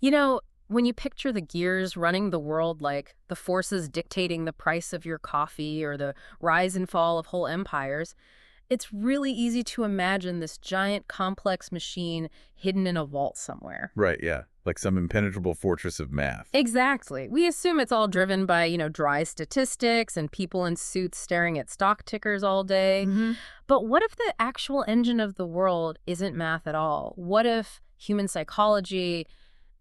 You know, when you picture the gears running the world, like the forces dictating the price of your coffee or the rise and fall of whole empires, it's really easy to imagine this giant complex machine hidden in a vault somewhere. Right, yeah. Like some impenetrable fortress of math. Exactly. We assume it's all driven by, dry statistics and people in suits staring at stock tickers all day. Hmm. But what if the actual engine of the world isn't math at all? What if human psychology,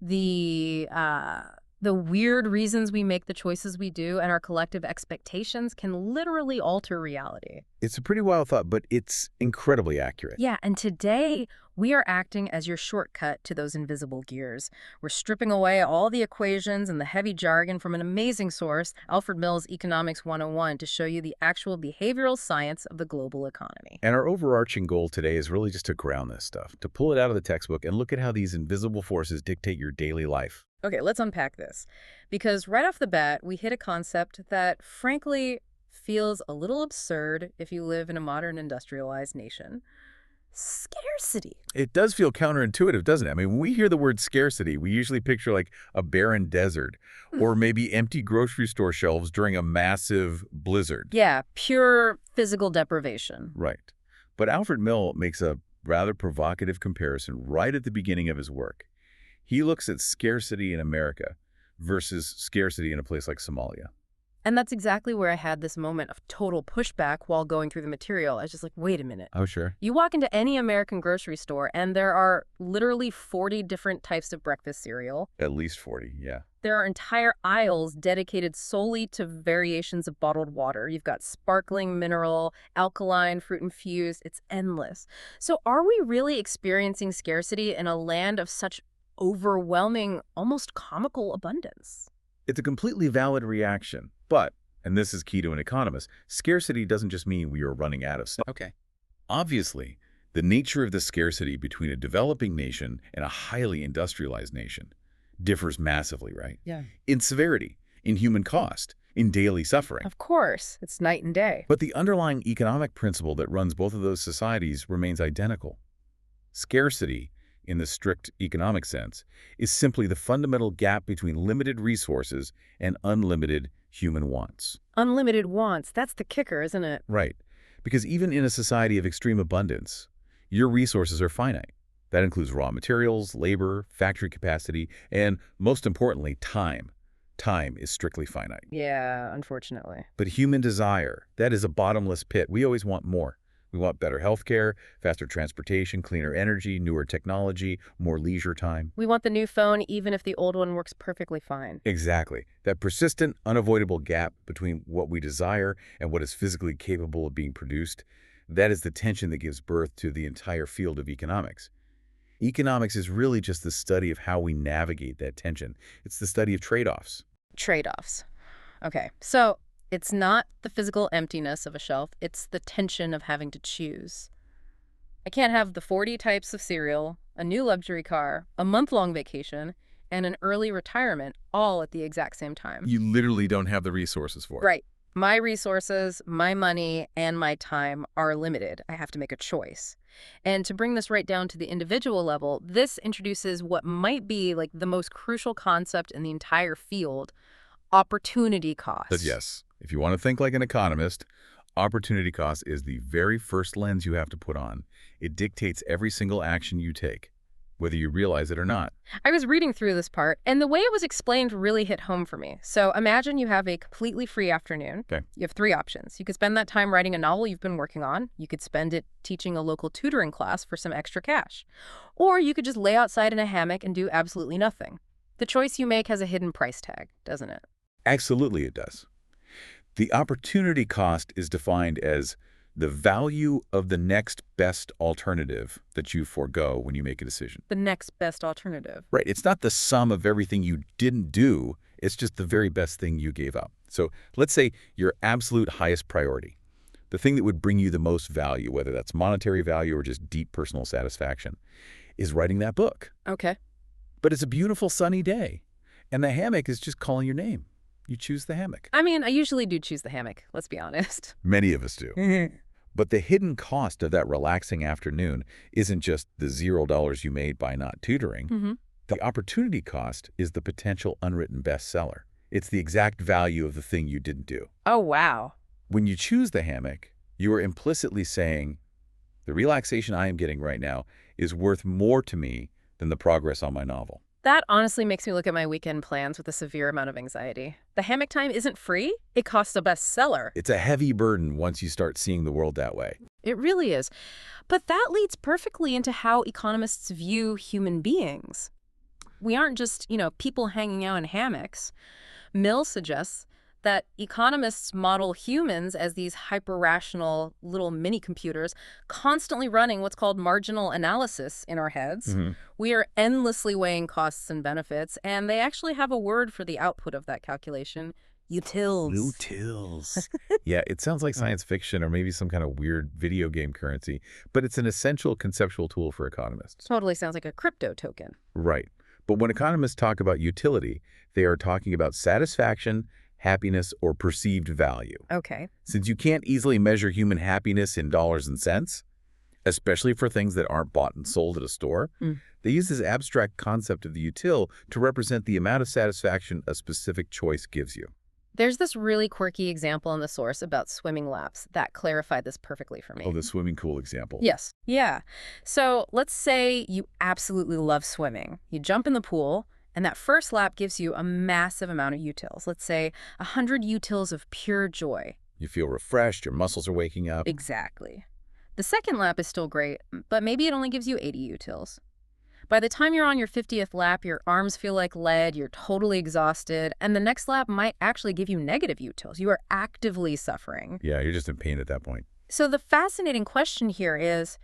the uh, the weird reasons we make the choices we do, and our collective expectations can literally alter reality? It's a pretty wild thought, but it's incredibly accurate. Yeah, and today we are acting as your shortcut to those invisible gears. We're stripping away all the equations and the heavy jargon from an amazing source, Alfred Economics 101, to show you the actual behavioral science of the global economy. And our overarching goal today is really just to ground this stuff, to pull it out of the textbook and look at how these invisible forces dictate your daily life. Okay, let's unpack this. Because right off the bat, we hit a concept that, frankly, feels a little absurd if you live in a modern industrialized nation. Scarcity. It does feel counterintuitive, doesn't it? I mean, when we hear the word scarcity, we usually picture like a barren desert or maybe empty grocery store shelves during a massive blizzard. Yeah, pure physical deprivation. Right. But Alfred Mill makes a rather provocative comparison right at the beginning of his work. He looks at scarcity in America versus scarcity in a place like Somalia. And that's exactly where I had this moment of total pushback while going through the material. I was just like, wait a minute. Oh, sure. You walk into any American grocery store, and there are literally 40 different types of breakfast cereal. At least 40, yeah. There are entire aisles dedicated solely to variations of bottled water. You've got sparkling, mineral, alkaline, fruit infused. It's endless. So are we really experiencing scarcity in a land of such overwhelming, almost comical abundance? It's a completely valid reaction, but, and this is key to an economist, scarcity doesn't just mean we are running out of stuff. Okay. Obviously, the nature of the scarcity between a developing nation and a highly industrialized nation differs massively, right? Yeah. In severity, in human cost, in daily suffering. Of course, it's night and day. But the underlying economic principle that runs both of those societies remains identical. Scarcity, in the strict economic sense, is simply the fundamental gap between limited resources and unlimited human wants. Unlimited wants, that's the kicker, isn't it? Right. Because even in a society of extreme abundance, your resources are finite. That includes raw materials, labor, factory capacity, and most importantly, time. Time is strictly finite. Yeah, unfortunately. But human desire, that is a bottomless pit. We always want more. We want better healthcare, faster transportation, cleaner energy, newer technology, more leisure time. We want the new phone even if the old one works perfectly fine. Exactly. That persistent, unavoidable gap between what we desire and what is physically capable of being produced, that is the tension that gives birth to the entire field of economics. Economics is really just the study of how we navigate that tension. It's the study of trade-offs. Trade-offs. Okay, so it's not the physical emptiness of a shelf, it's the tension of having to choose. I can't have the 40 types of cereal, a new luxury car, a month-long vacation, and an early retirement all at the exact same time. You literally don't have the resources for it. Right. My resources, my money, and my time are limited. I have to make a choice. And to bring this right down to the individual level, this introduces what might be like the most crucial concept in the entire field, opportunity cost. But yes, if you want to think like an economist, opportunity cost is the very first lens you have to put on. It dictates every single action you take, whether you realize it or not. I was reading through this part, and the way it was explained really hit home for me. So imagine you have a completely free afternoon. Okay. You have 3 options. You could spend that time writing a novel you've been working on. You could spend it teaching a local tutoring class for some extra cash. Or you could just lay outside in a hammock and do absolutely nothing. The choice you make has a hidden price tag, doesn't it? Absolutely it does. The opportunity cost is defined as the value of the next best alternative that you forego when you make a decision. The next best alternative. Right. It's not the sum of everything you didn't do. It's just the very best thing you gave up. So let's say your absolute highest priority, the thing that would bring you the most value, whether that's monetary value or just deep personal satisfaction, is writing that book. Okay. But it's a beautiful sunny day, and the hammock is just calling your name. You choose the hammock. I mean, I usually do choose the hammock, let's be honest. Many of us do. But the hidden cost of that relaxing afternoon isn't just the $0 you made by not tutoring. The opportunity cost is the potential unwritten bestseller. It's the exact value of the thing you didn't do. Oh, wow. When you choose the hammock, you are implicitly saying, the relaxation I am getting right now is worth more to me than the progress on my novel. That honestly makes me look at my weekend plans with a severe amount of anxiety. The hammock time isn't free. It costs a bestseller. It's a heavy burden once you start seeing the world that way. It really is. But that leads perfectly into how economists view human beings. We aren't just, people hanging out in hammocks. Mill suggests that economists model humans as these hyper-rational little mini-computers constantly running what's called marginal analysis in our heads. We are endlessly weighing costs and benefits, and they actually have a word for the output of that calculation: utils. Utils. Yeah, it sounds like science fiction or maybe some kind of weird video game currency, but it's an essential conceptual tool for economists. Totally sounds like a crypto token. Right. But when economists talk about utility, they are talking about satisfaction, happiness, or perceived value. Okay. Since you can't easily measure human happiness in dollars and cents, especially for things that aren't bought and sold at a store, they use this abstract concept of the util to represent the amount of satisfaction a specific choice gives you. There's this really quirky example in the source about swimming laps that clarified this perfectly for me. Oh, the swimming pool example. Yes. Yeah. So let's say you absolutely love swimming. You jump in the pool, and that first lap gives you a massive amount of utils. Let's say 100 utils of pure joy. You feel refreshed, your muscles are waking up. Exactly. The second lap is still great, but maybe it only gives you 80 utils. By the time you're on your 50th lap, your arms feel like lead, you're totally exhausted, and the next lap might actually give you negative utils. You are actively suffering. Yeah, you're just in pain at that point. So the fascinating question here is,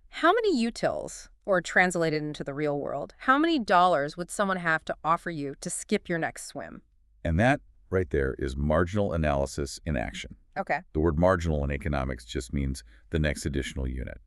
how many utils, or translated into the real world, how many dollars would someone have to offer you to skip your next swim? And that right there is marginal analysis in action. Okay. The word marginal in economics just means the next additional unit.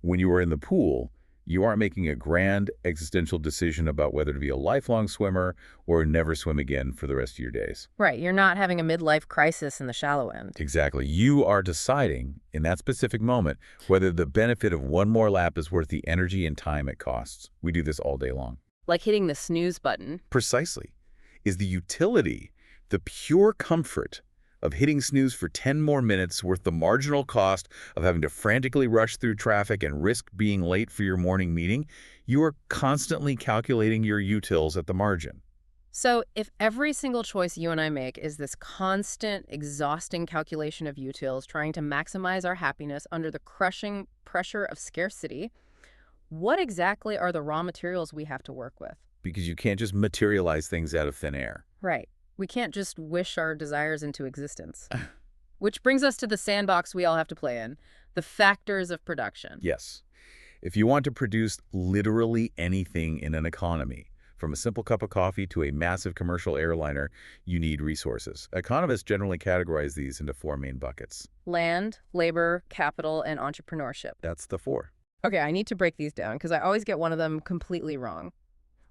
When you are in the pool, you aren't making a grand existential decision about whether to be a lifelong swimmer or never swim again for the rest of your days. Right. You're not having a midlife crisis in the shallow end. Exactly. You are deciding in that specific moment whether the benefit of one more lap is worth the energy and time it costs. We do this all day long. Like hitting the snooze button. Precisely. Is the utility, the pure comfort of hitting snooze for 10 more minutes worth the marginal cost of having to frantically rush through traffic and risk being late for your morning meeting? You are constantly calculating your utils at the margin. So if every single choice you and I make is this constant, exhausting calculation of utils, trying to maximize our happiness under the crushing pressure of scarcity, what exactly are the raw materials we have to work with? Because you can't just materialize things out of thin air. Right. We can't just wish our desires into existence. Which brings us to the sandbox we all have to play in, the factors of production. Yes. If you want to produce literally anything in an economy, from a simple cup of coffee to a massive commercial airliner, you need resources. Economists generally categorize these into four main buckets. Land, labor, capital, and entrepreneurship. That's the four. Okay, I need to break these down because I always get one of them completely wrong.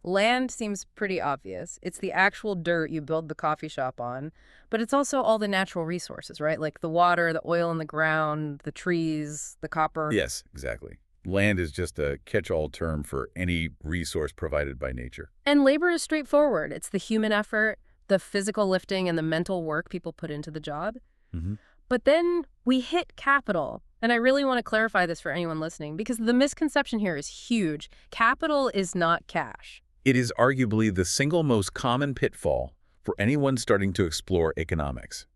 Land seems pretty obvious. It's the actual dirt you build the coffee shop on, but it's also all the natural resources, right? Like the water, the oil in the ground, the trees, the copper. Yes, exactly. Land is just a catch-all term for any resource provided by nature. And labor is straightforward. It's the human effort, the physical lifting, and the mental work people put into the job. But then we hit capital. And I really want to clarify this for anyone listening, because the misconception here is huge. Capital is not cash. It is arguably the single most common pitfall for anyone starting to explore economics.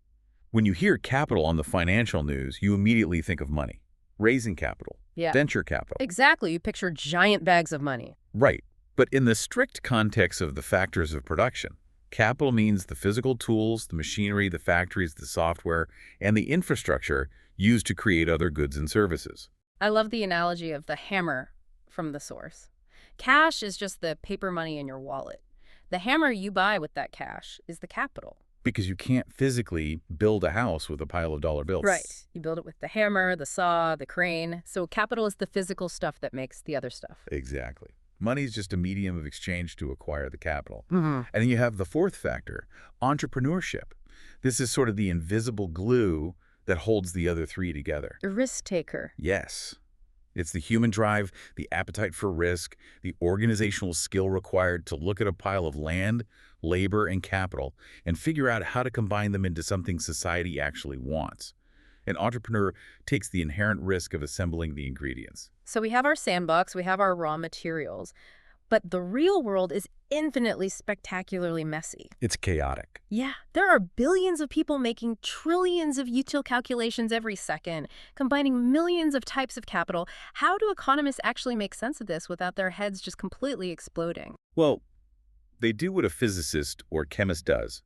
When you hear capital on the financial news, you immediately think of money, raising capital, venture capital. Exactly. You picture giant bags of money. Right. But in the strict context of the factors of production, capital means the physical tools, the machinery, the factories, the software, and the infrastructure used to create other goods and services. I love the analogy of the hammer from the source. Cash is just the paper money in your wallet. The hammer you buy with that cash is the capital. Because you can't physically build a house with a pile of dollar bills. Right. You build it with the hammer, the saw, the crane. So capital is the physical stuff that makes the other stuff. Exactly. Money is just a medium of exchange to acquire the capital. And then you have the fourth factor, entrepreneurship. This is sort of the invisible glue that holds the other three together. A risk taker. Yes. It's the human drive, the appetite for risk, the organizational skill required to look at a pile of land, labor, and capital and figure out how to combine them into something society actually wants. An entrepreneur takes the inherent risk of assembling the ingredients. So we have our sandbox, we have our raw materials, but the real world is infinitely spectacularly messy. It's chaotic. Yeah, there are billions of people making trillions of util calculations every second, combining millions of types of capital. How do economists actually make sense of this without their heads just completely exploding? Well, they do what a physicist or chemist does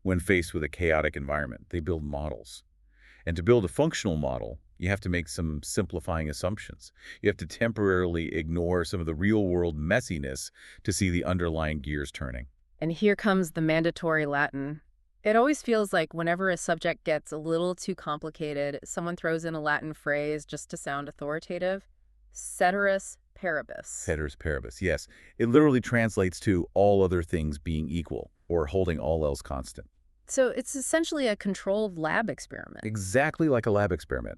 when faced with a chaotic environment. They build models. And to build a functional model, you have to make some simplifying assumptions. You have to temporarily ignore some of the real-world messiness to see the underlying gears turning. And here comes the mandatory Latin. It always feels like whenever a subject gets a little too complicated, someone throws in a Latin phrase just to sound authoritative. Ceteris paribus. Ceteris paribus, yes. It literally translates to all other things being equal or holding all else constant. So it's essentially a controlled lab experiment. Exactly like a lab experiment.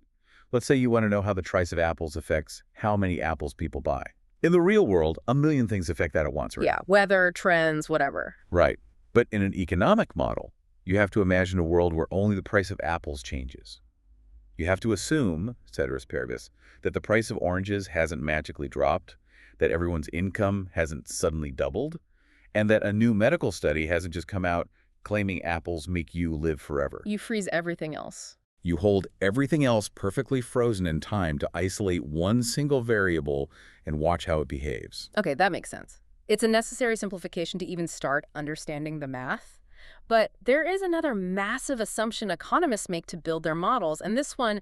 Let's say you want to know how the price of apples affects how many apples people buy. In the real world, a million things affect that at once, right? Yeah, weather, trends, whatever. Right. But in an economic model, you have to imagine a world where only the price of apples changes. You have to assume, ceteris paribus, that the price of oranges hasn't magically dropped, that everyone's income hasn't suddenly doubled, and that a new medical study hasn't just come out claiming apples make you live forever. You freeze everything else. You hold everything else perfectly frozen in time to isolate one single variable and watch how it behaves. Okay, that makes sense. It's a necessary simplification to even start understanding the math. But there is another massive assumption economists make to build their models, and this one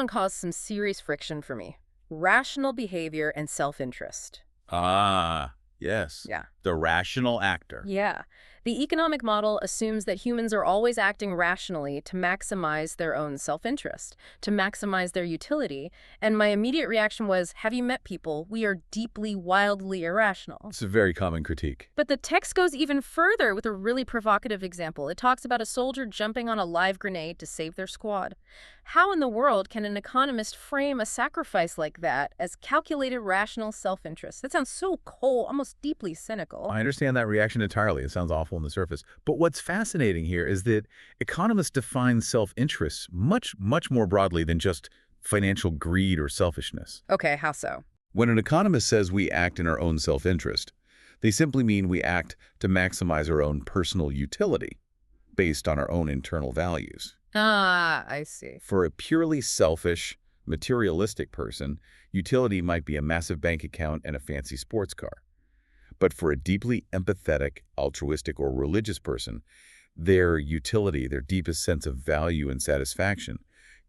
caused some serious friction for me. Rational behavior and self-interest. Ah, yes. Yeah. The rational actor. Yeah. The economic model assumes that humans are always acting rationally to maximize their own self-interest, to maximize their utility. And my immediate reaction was, have you met people? We are deeply, wildly irrational. It's a very common critique. But the text goes even further with a really provocative example. It talks about a soldier jumping on a live grenade to save their squad. How in the world can an economist frame a sacrifice like that as calculated, rational self-interest? That sounds so cold, almost deeply cynical. I understand that reaction entirely. It sounds awful on the surface. But what's fascinating here is that economists define self-interest much, much more broadly than just financial greed or selfishness. Okay, how so? When an economist says we act in our own self-interest, they simply mean we act to maximize our own personal utility based on our own internal values. Ah, I see. For a purely selfish, materialistic person, utility might be a massive bank account and a fancy sports car. But for a deeply empathetic, altruistic, or religious person, their utility, their deepest sense of value and satisfaction,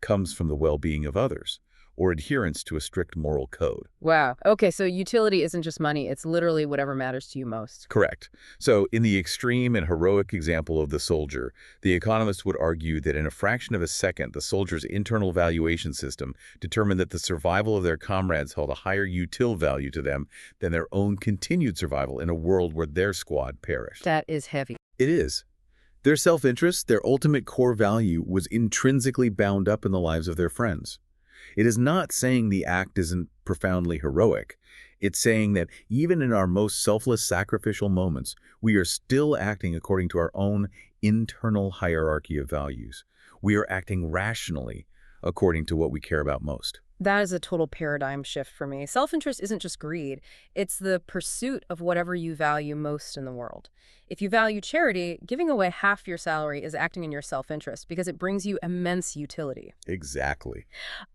comes from the well-being of others, or adherence to a strict moral code. Wow. Okay, so utility isn't just money. It's literally whatever matters to you most. Correct. So in the extreme and heroic example of the soldier, the economist would argue that in a fraction of a second, the soldier's internal valuation system determined that the survival of their comrades held a higher util value to them than their own continued survival in a world where their squad perished. That is heavy. It is. Their self-interest, their ultimate core value, was intrinsically bound up in the lives of their friends. It is not saying the act isn't profoundly heroic. It's saying that even in our most selfless, sacrificial moments, we are still acting according to our own internal hierarchy of values. We are acting rationally according to what we care about most. That is a total paradigm shift for me. Self-interest isn't just greed. It's the pursuit of whatever you value most in the world. If you value charity, giving away half your salary is acting in your self-interest because it brings you immense utility. Exactly.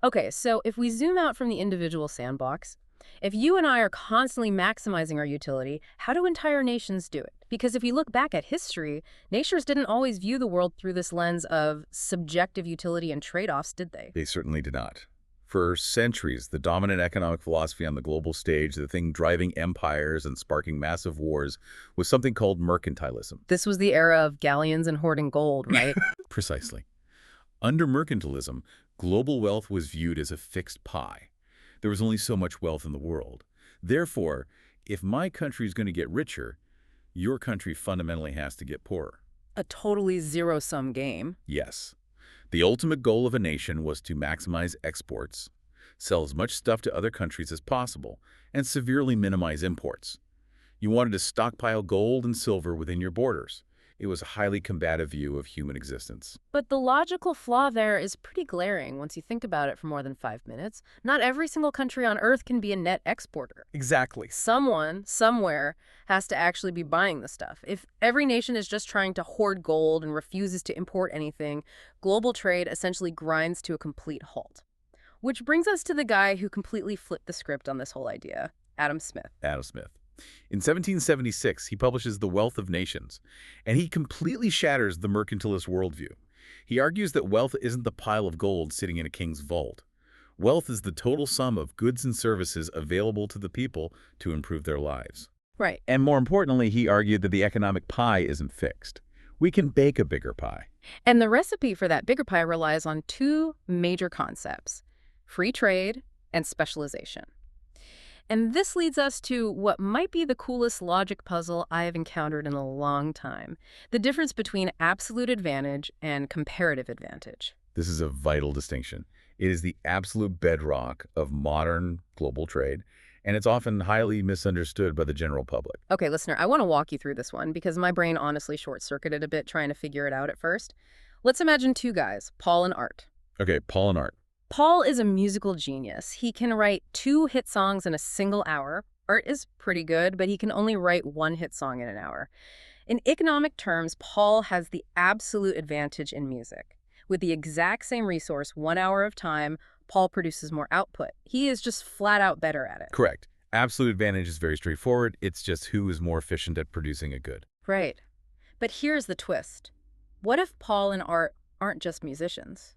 Okay, so if we zoom out from the individual sandbox, if you and I are constantly maximizing our utility, how do entire nations do it? Because if you look back at history, nations didn't always view the world through this lens of subjective utility and trade-offs, did they? They certainly did not. For centuries, the dominant economic philosophy on the global stage, the thing driving empires and sparking massive wars, was something called mercantilism. This was the era of galleons and hoarding gold, right? Precisely. Under mercantilism, global wealth was viewed as a fixed pie. There was only so much wealth in the world. Therefore, if my country is going to get richer, your country fundamentally has to get poorer. A totally zero-sum game. Yes. The ultimate goal of a nation was to maximize exports, sell as much stuff to other countries as possible, and severely minimize imports. You wanted to stockpile gold and silver within your borders. It was a highly combative view of human existence. But the logical flaw there is pretty glaring once you think about it for more than 5 minutes. Not every single country on Earth can be a net exporter. Exactly. Someone, somewhere, has to actually be buying the stuff. If every nation is just trying to hoard gold and refuses to import anything, global trade essentially grinds to a complete halt. Which brings us to the guy who completely flipped the script on this whole idea, Adam Smith. Adam Smith. In 1776, he publishes The Wealth of Nations, and he completely shatters the mercantilist worldview. He argues that wealth isn't the pile of gold sitting in a king's vault. Wealth is the total sum of goods and services available to the people to improve their lives. Right. And more importantly, he argued that the economic pie isn't fixed. We can bake a bigger pie. And the recipe for that bigger pie relies on two major concepts: free trade and specialization. And this leads us to what might be the coolest logic puzzle I have encountered in a long time: the difference between absolute advantage and comparative advantage. This is a vital distinction. It is the absolute bedrock of modern global trade, and it's often highly misunderstood by the general public. Okay, listener, I want to walk you through this one because my brain honestly short-circuited a bit trying to figure it out at first. Let's imagine two guys, Paul and Art. Okay, Paul and Art. Paul is a musical genius. He can write 2 hit songs in a single hour. Art is pretty good, but he can only write 1 hit song in an hour. In economic terms, Paul has the absolute advantage in music. With the exact same resource, 1 hour of time, Paul produces more output. He is just flat out better at it. Correct. Absolute advantage is very straightforward. It's just who is more efficient at producing a good. Right. But here's the twist. What if Paul and Art aren't just musicians?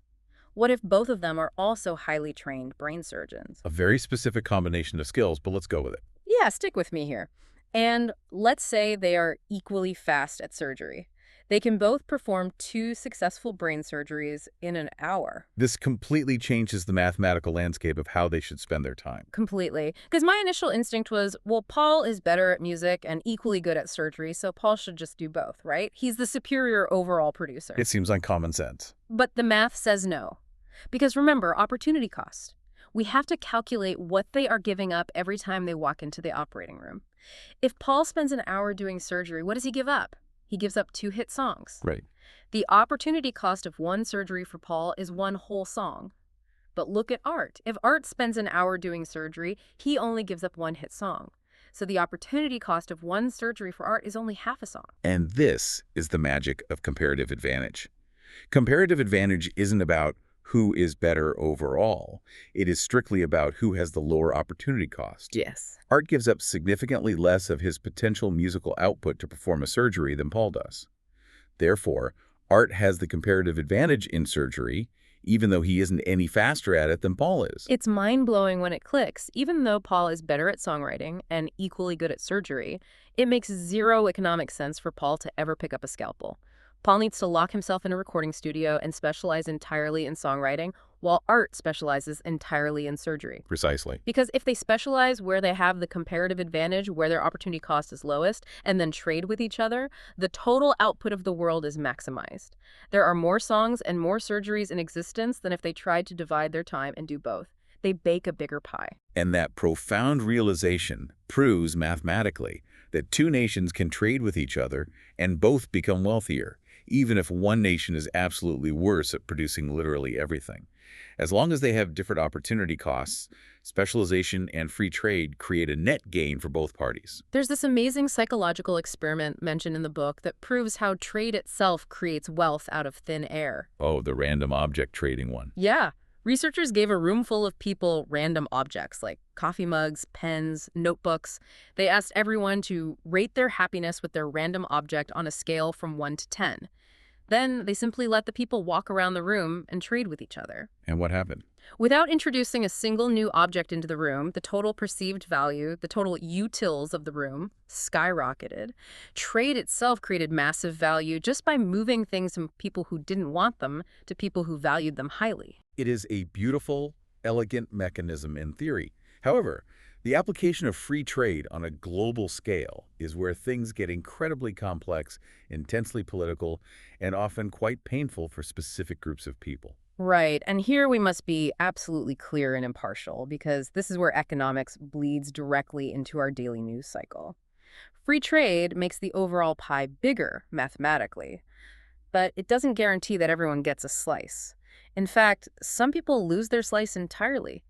What if both of them are also highly trained brain surgeons? A very specific combination of skills, but let's go with it. Yeah, stick with me here. And let's say they are equally fast at surgery. They can both perform 2 successful brain surgeries in an hour. This completely changes the mathematical landscape of how they should spend their time. Completely. Because my initial instinct was, well, Paul is better at music and equally good at surgery, so Paul should just do both, right? He's the superior overall producer. It seems like common sense. But the math says no. Because remember, opportunity cost. We have to calculate what they are giving up every time they walk into the operating room. If Paul spends an hour doing surgery, what does he give up? He gives up 2 hit songs. Right. The opportunity cost of 1 surgery for Paul is 1 whole song. But look at Art. If Art spends an hour doing surgery, he only gives up 1 hit song. So the opportunity cost of 1 surgery for Art is only half a song. And this is the magic of comparative advantage. Comparative advantage isn't about who is better overall. It is strictly about who has the lower opportunity cost. Yes. Art gives up significantly less of his potential musical output to perform a surgery than Paul does. Therefore, Art has the comparative advantage in surgery, even though he isn't any faster at it than Paul is. It's mind-blowing when it clicks. Even though Paul is better at songwriting and equally good at surgery, it makes 0 economic sense for Paul to ever pick up a scalpel. Paul needs to lock himself in a recording studio and specialize entirely in songwriting, while Art specializes entirely in surgery. Precisely. Because if they specialize where they have the comparative advantage, where their opportunity cost is lowest, and then trade with each other, the total output of the world is maximized. There are more songs and more surgeries in existence than if they tried to divide their time and do both. They bake a bigger pie. And that profound realization proves mathematically that 2 nations can trade with each other and both become wealthier, even if one nation is absolutely worse at producing literally everything. As long as they have different opportunity costs, specialization and free trade create a net gain for both parties. There's this amazing psychological experiment mentioned in the book that proves how trade itself creates wealth out of thin air. Oh, the random object trading one. Yeah. Researchers gave a room full of people random objects like coffee mugs, pens, notebooks. They asked everyone to rate their happiness with their random object on a scale from 1 to 10. Then they simply let the people walk around the room and trade with each other. And what happened? Without introducing a single new object into the room, the total perceived value, the total utils of the room, skyrocketed. Trade itself created massive value just by moving things from people who didn't want them to people who valued them highly. It is a beautiful, elegant mechanism in theory. However, the application of free trade on a global scale is where things get incredibly complex, intensely political, and often quite painful for specific groups of people. Right. And here we must be absolutely clear and impartial because this is where economics bleeds directly into our daily news cycle. Free trade makes the overall pie bigger mathematically, but it doesn't guarantee that everyone gets a slice. In fact, some people lose their slice entirely.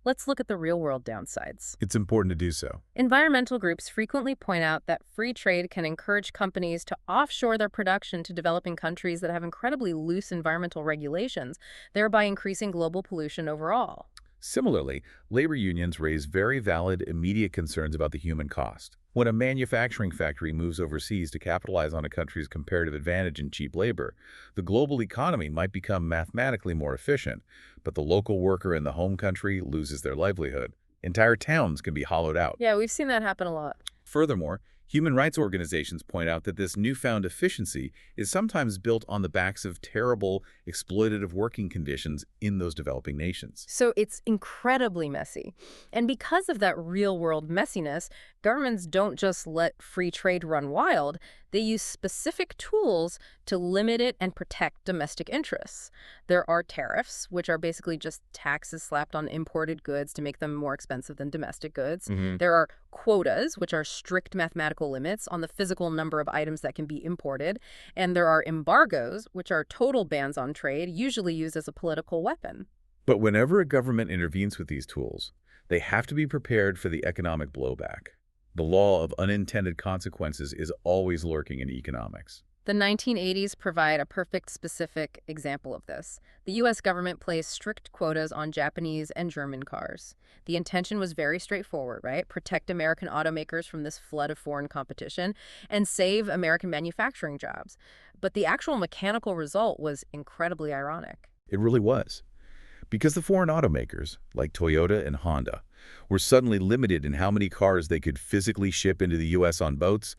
Let's look at the real-world downsides. It's important to do so. Environmental groups frequently point out that free trade can encourage companies to offshore their production to developing countries that have incredibly loose environmental regulations, thereby increasing global pollution overall. Similarly, labor unions raise very valid, immediate concerns about the human cost. When a manufacturing factory moves overseas to capitalize on a country's comparative advantage in cheap labor, the global economy might become mathematically more efficient, but the local worker in the home country loses their livelihood. Entire towns can be hollowed out. Yeah, we've seen that happen a lot. Furthermore, human rights organizations point out that this newfound efficiency is sometimes built on the backs of terrible, exploitative working conditions in those developing nations. So it's incredibly messy. And because of that real-world messiness, governments don't just let free trade run wild. They use specific tools to limit it and protect domestic interests. There are tariffs, which are basically just taxes slapped on imported goods to make them more expensive than domestic goods. There are quotas, which are strict mathematical limits on the physical number of items that can be imported. And there are embargoes, which are total bans on trade, usually used as a political weapon. But whenever a government intervenes with these tools, they have to be prepared for the economic blowback. The law of unintended consequences is always lurking in economics. The 1980s provide a perfect specific example of this. The U.S. government placed strict quotas on Japanese and German cars. The intention was very straightforward, right? Protect American automakers from this flood of foreign competition and save American manufacturing jobs. But the actual mechanical result was incredibly ironic. It really was. Because the foreign automakers, like Toyota and Honda, were suddenly limited in how many cars they could physically ship into the U.S. on boats,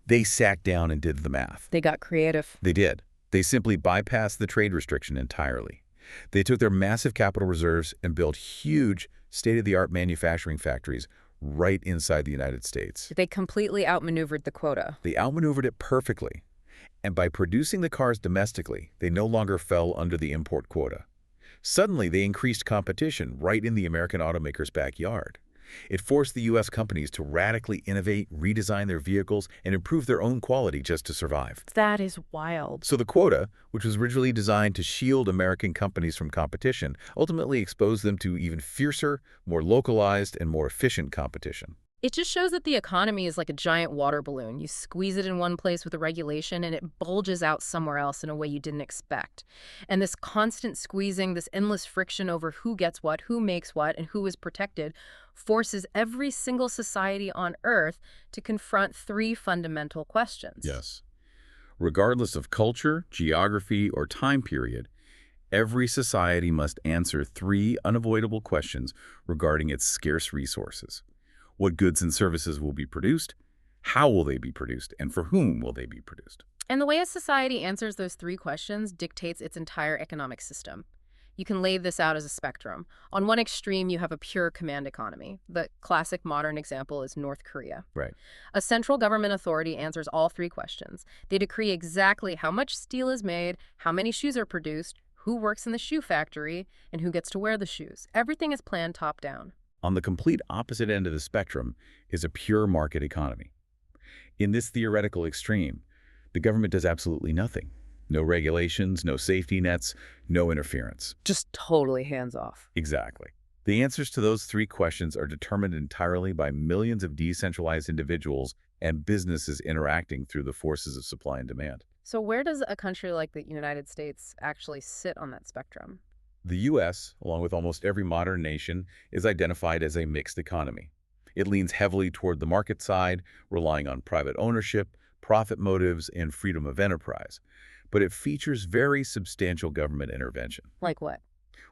they sat down and did the math. They got creative. They did. They simply bypassed the trade restriction entirely. They took their massive capital reserves and built huge, state-of-the-art manufacturing factories right inside the United States. They completely outmaneuvered the quota. They outmaneuvered it perfectly. And by producing the cars domestically, they no longer fell under the import quota. Suddenly, they increased competition right in the American automaker's backyard. It forced the U.S. companies to radically innovate, redesign their vehicles, and improve their own quality just to survive. That is wild. So the quota, which was originally designed to shield American companies from competition, ultimately exposed them to even fiercer, more localized, and more efficient competition. It just shows that the economy is like a giant water balloon. You squeeze it in one place with a regulation, and it bulges out somewhere else in a way you didn't expect. And this constant squeezing, this endless friction over who gets what, who makes what, and who is protected, forces every single society on Earth to confront three fundamental questions. Yes. Regardless of culture, geography, or time period, every society must answer three unavoidable questions regarding its scarce resources. What goods and services will be produced, how will they be produced, and for whom will they be produced? And the way a society answers those three questions dictates its entire economic system. You can lay this out as a spectrum. On one extreme, you have a pure command economy. The classic modern example is North Korea. Right. A central government authority answers all three questions. They decree exactly how much steel is made, how many shoes are produced, who works in the shoe factory, and who gets to wear the shoes. Everything is planned top-down. On the complete opposite end of the spectrum is a pure market economy. In this theoretical extreme, the government does absolutely nothing. No regulations, no safety nets, no interference. Just totally hands-off. Exactly. The answers to those three questions are determined entirely by millions of decentralized individuals and businesses interacting through the forces of supply and demand. So where does a country like the United States actually sit on that spectrum? The U.S., along with almost every modern nation, is identified as a mixed economy. It leans heavily toward the market side, relying on private ownership, profit motives, and freedom of enterprise. But it features very substantial government intervention. Like what?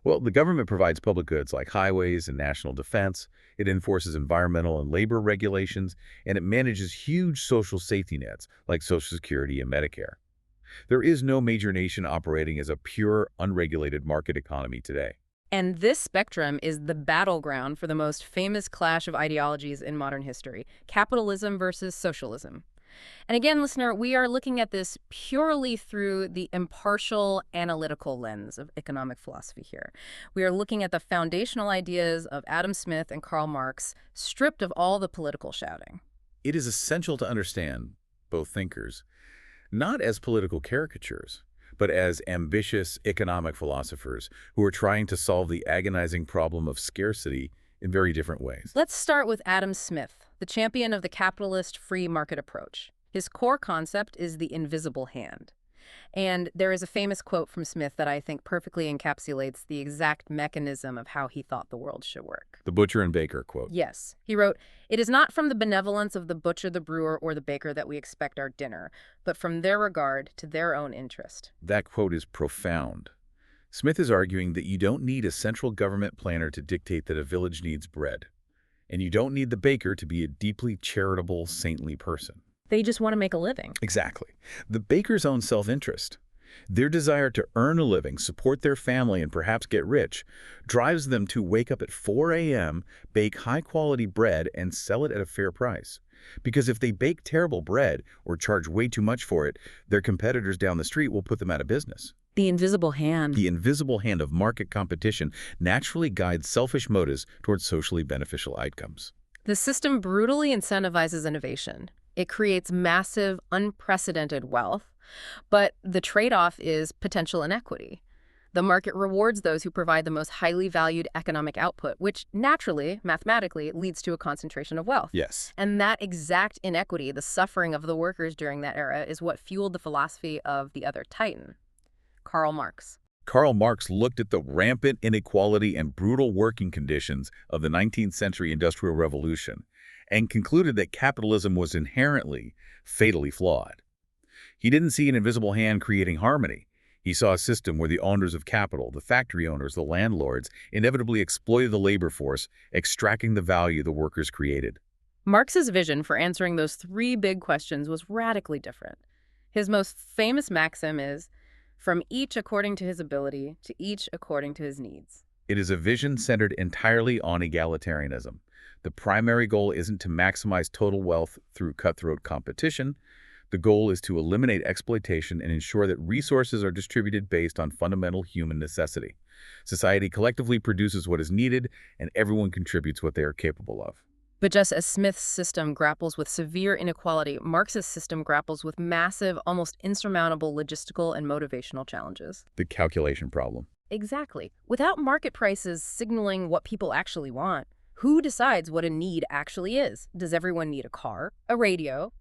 Well, the government provides public goods like highways and national defense, it enforces environmental and labor regulations, and it manages huge social safety nets like Social Security and Medicare. There is no major nation operating as a pure, unregulated market economy today. And this spectrum is the battleground for the most famous clash of ideologies in modern history, capitalism versus socialism. And again, listener, we are looking at this purely through the impartial analytical lens of economic philosophy here. We are looking at the foundational ideas of Adam Smith and Karl Marx, stripped of all the political shouting. It is essential to understand both thinkers, not as political caricatures, but as ambitious economic philosophers who are trying to solve the agonizing problem of scarcity in very different ways. Let's start with Adam Smith, the champion of the capitalist free market approach. His core concept is the invisible hand. And there is a famous quote from Smith that I think perfectly encapsulates the exact mechanism of how he thought the world should work. The butcher and baker quote. Yes. He wrote, "It is not from the benevolence of the butcher, the brewer, or the baker that we expect our dinner, but from their regard to their own interest." That quote is profound. Smith is arguing that you don't need a central government planner to dictate that a village needs bread. And you don't need the baker to be a deeply charitable, saintly person. They just want to make a living. Exactly. The baker's own self-interest, their desire to earn a living, support their family, and perhaps get rich, drives them to wake up at 4 a.m., bake high-quality bread, and sell it at a fair price. Because if they bake terrible bread or charge way too much for it, their competitors down the street will put them out of business. The invisible hand. The invisible hand of market competition naturally guides selfish motives towards socially beneficial outcomes. The system brutally incentivizes innovation. It creates massive, unprecedented wealth, but the trade-off is potential inequity. The market rewards those who provide the most highly valued economic output, which naturally, mathematically, leads to a concentration of wealth. Yes. And that exact inequity, the suffering of the workers during that era, is what fueled the philosophy of the other titan, Karl Marx. Karl Marx looked at the rampant inequality and brutal working conditions of the 19th century Industrial Revolution and concluded that capitalism was inherently, fatally flawed. He didn't see an invisible hand creating harmony. He saw a system where the owners of capital, the factory owners, the landlords, inevitably exploited the labor force, extracting the value the workers created. Marx's vision for answering those three big questions was radically different. His most famous maxim is, "From each according to his ability, to each according to his needs." It is a vision centered entirely on egalitarianism. The primary goal isn't to maximize total wealth through cutthroat competition. The goal is to eliminate exploitation and ensure that resources are distributed based on fundamental human necessity. Society collectively produces what is needed, and everyone contributes what they are capable of. But just as Smith's system grapples with severe inequality, Marx's system grapples with massive, almost insurmountable logistical and motivational challenges. The calculation problem. Exactly. Without market prices signaling what people actually want, who decides what a need actually is? Does everyone need a car, a radio?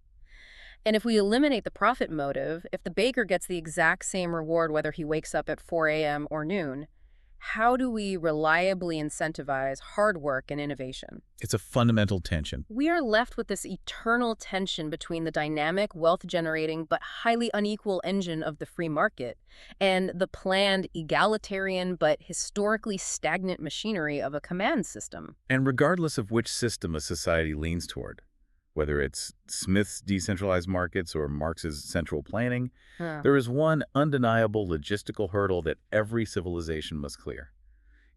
And if we eliminate the profit motive, if the baker gets the exact same reward whether he wakes up at 4 a.m. or noon, how do we reliably incentivize hard work and innovation? It's a fundamental tension. We are left with this eternal tension between the dynamic, wealth-generating, but highly unequal engine of the free market and the planned, egalitarian, but historically stagnant machinery of a command system. And regardless of which system a society leans toward, whether it's Smith's decentralized markets or Marx's central planning, there is one undeniable logistical hurdle that every civilization must clear.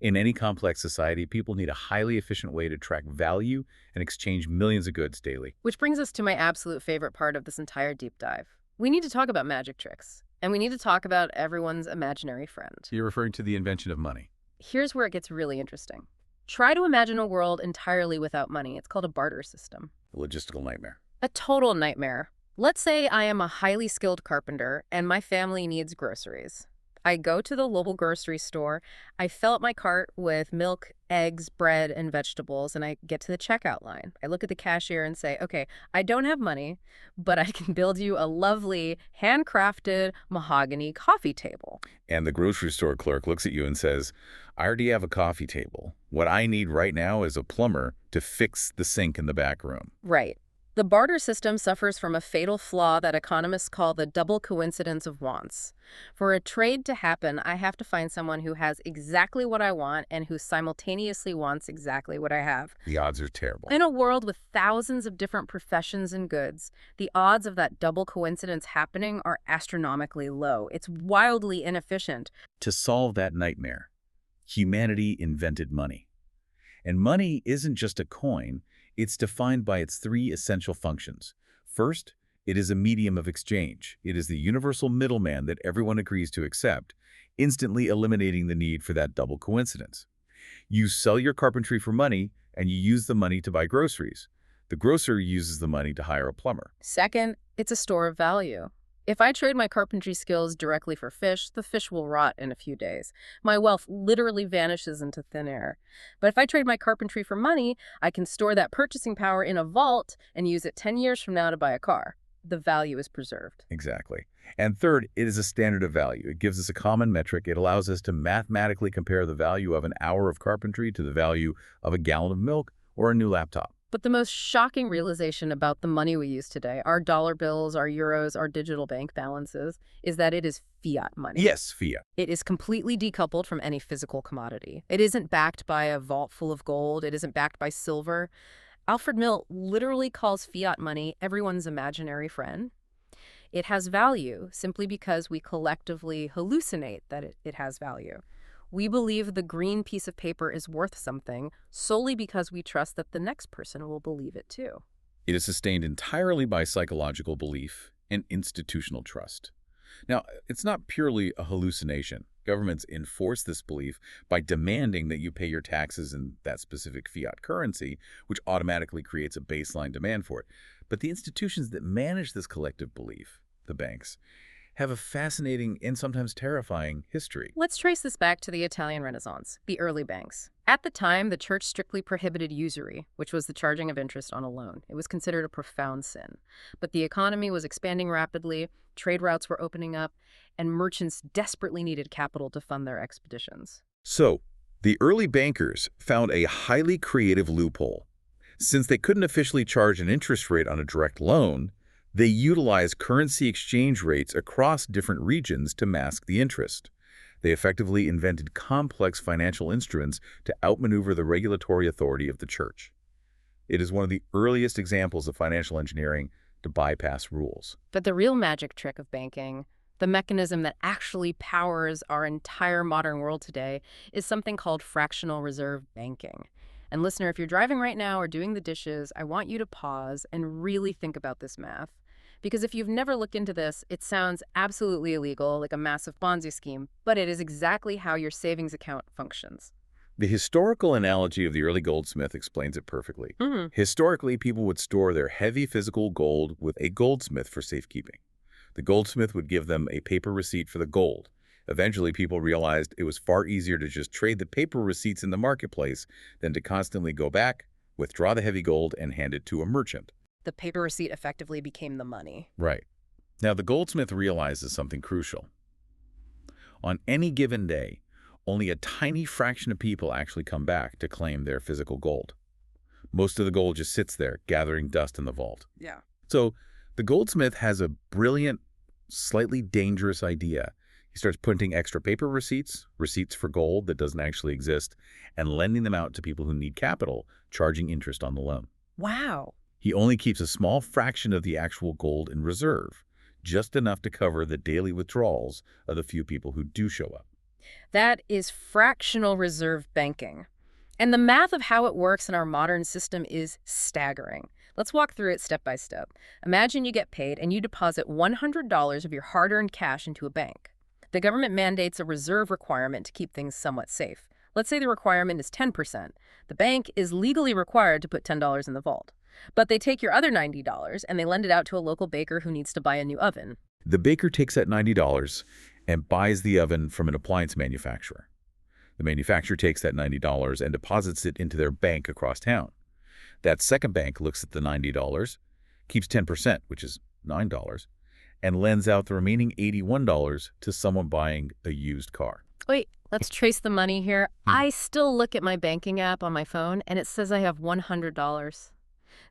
In any complex society, people need a highly efficient way to track value and exchange millions of goods daily. Which brings us to my absolute favorite part of this entire deep dive. We need to talk about magic tricks, and we need to talk about everyone's imaginary friend. You're referring to the invention of money. Here's where it gets really interesting. Try to imagine a world entirely without money. It's called a barter system. A logistical nightmare. A total nightmare. Let's say I am a highly skilled carpenter and my family needs groceries. I go to the local grocery store, I fill up my cart with milk, eggs, bread, and vegetables, and I get to the checkout line. I look at the cashier and say, okay, I don't have money, but I can build you a lovely, handcrafted mahogany coffee table. And the grocery store clerk looks at you and says, I already have a coffee table. What I need right now is a plumber to fix the sink in the back room. Right. The barter system suffers from a fatal flaw that economists call the double coincidence of wants. For a trade to happen, I have to find someone who has exactly what I want and who simultaneously wants exactly what I have. The odds are terrible. In a world with thousands of different professions and goods, the odds of that double coincidence happening are astronomically low. It's wildly inefficient. To solve that nightmare, humanity invented money. And money isn't just a coin. It's defined by its three essential functions. First, It is a medium of exchange. It is the universal middleman that everyone agrees to accept, instantly eliminating the need for that double coincidence. You sell your carpentry for money, and you use the money to buy groceries. The grocer uses the money to hire a plumber. Second, it's a store of value. If I trade my carpentry skills directly for fish, the fish will rot in a few days. My wealth literally vanishes into thin air. But if I trade my carpentry for money, I can store that purchasing power in a vault and use it 10 years from now to buy a car. The value is preserved. Exactly. And third, it is a standard of value. It gives us a common metric. It allows us to mathematically compare the value of an hour of carpentry to the value of a gallon of milk or a new laptop. But the most shocking realization about the money we use today, our dollar bills, our euros, our digital bank balances, is that it is fiat money. Yes, fiat. It is completely decoupled from any physical commodity. It isn't backed by a vault full of gold. It isn't backed by silver. Alfred literally calls fiat money everyone's imaginary friend. It has value simply because we collectively hallucinate that it has value. We believe the green piece of paper is worth something solely because we trust that the next person will believe it too. It is sustained entirely by psychological belief and institutional trust. Now, it's not purely a hallucination. Governments enforce this belief by demanding that you pay your taxes in that specific fiat currency, which automatically creates a baseline demand for it. But the institutions that manage this collective belief, the banks, have a fascinating and sometimes terrifying history. Let's trace this back to the Italian Renaissance, the early banks. At the time, the church strictly prohibited usury, which was the charging of interest on a loan. It was considered a profound sin. But the economy was expanding rapidly, trade routes were opening up, and merchants desperately needed capital to fund their expeditions. So, the early bankers found a highly creative loophole. Since they couldn't officially charge an interest rate on a direct loan, they utilized currency exchange rates across different regions to mask the interest. They effectively invented complex financial instruments to outmaneuver the regulatory authority of the church. It is one of the earliest examples of financial engineering to bypass rules. But the real magic trick of banking, the mechanism that actually powers our entire modern world today, is something called fractional reserve banking. And listener, if you're driving right now or doing the dishes, I want you to pause and really think about this math. Because if you've never looked into this, it sounds absolutely illegal, like a massive Ponzi scheme, but it is exactly how your savings account functions. The historical analogy of the early goldsmith explains it perfectly. Historically, people would store their heavy physical gold with a goldsmith for safekeeping. The goldsmith would give them a paper receipt for the gold. Eventually, people realized it was far easier to just trade the paper receipts in the marketplace than to constantly go back, withdraw the heavy gold, and hand it to a merchant. The paper receipt effectively became the money. Right. Now, the goldsmith realizes something crucial. On any given day, only a tiny fraction of people actually come back to claim their physical gold. Most of the gold just sits there, gathering dust in the vault. Yeah. So the goldsmith has a brilliant, slightly dangerous idea. He starts printing extra paper receipts, receipts for gold that doesn't actually exist, and lending them out to people who need capital, charging interest on the loan. Wow. He only keeps a small fraction of the actual gold in reserve, just enough to cover the daily withdrawals of the few people who do show up. That is fractional reserve banking. And the math of how it works in our modern system is staggering. Let's walk through it step by step. Imagine you get paid and you deposit $100 of your hard-earned cash into a bank. The government mandates a reserve requirement to keep things somewhat safe. Let's say the requirement is 10%. The bank is legally required to put $10 in the vault. But they take your other $90 and they lend it out to a local baker who needs to buy a new oven. The baker takes that $90 and buys the oven from an appliance manufacturer. The manufacturer takes that $90 and deposits it into their bank across town. That second bank looks at the $90, keeps 10%, which is $9, and lends out the remaining $81 to someone buying a used car. Wait, let's trace the money here. I still look at my banking app on my phone and it says I have $100.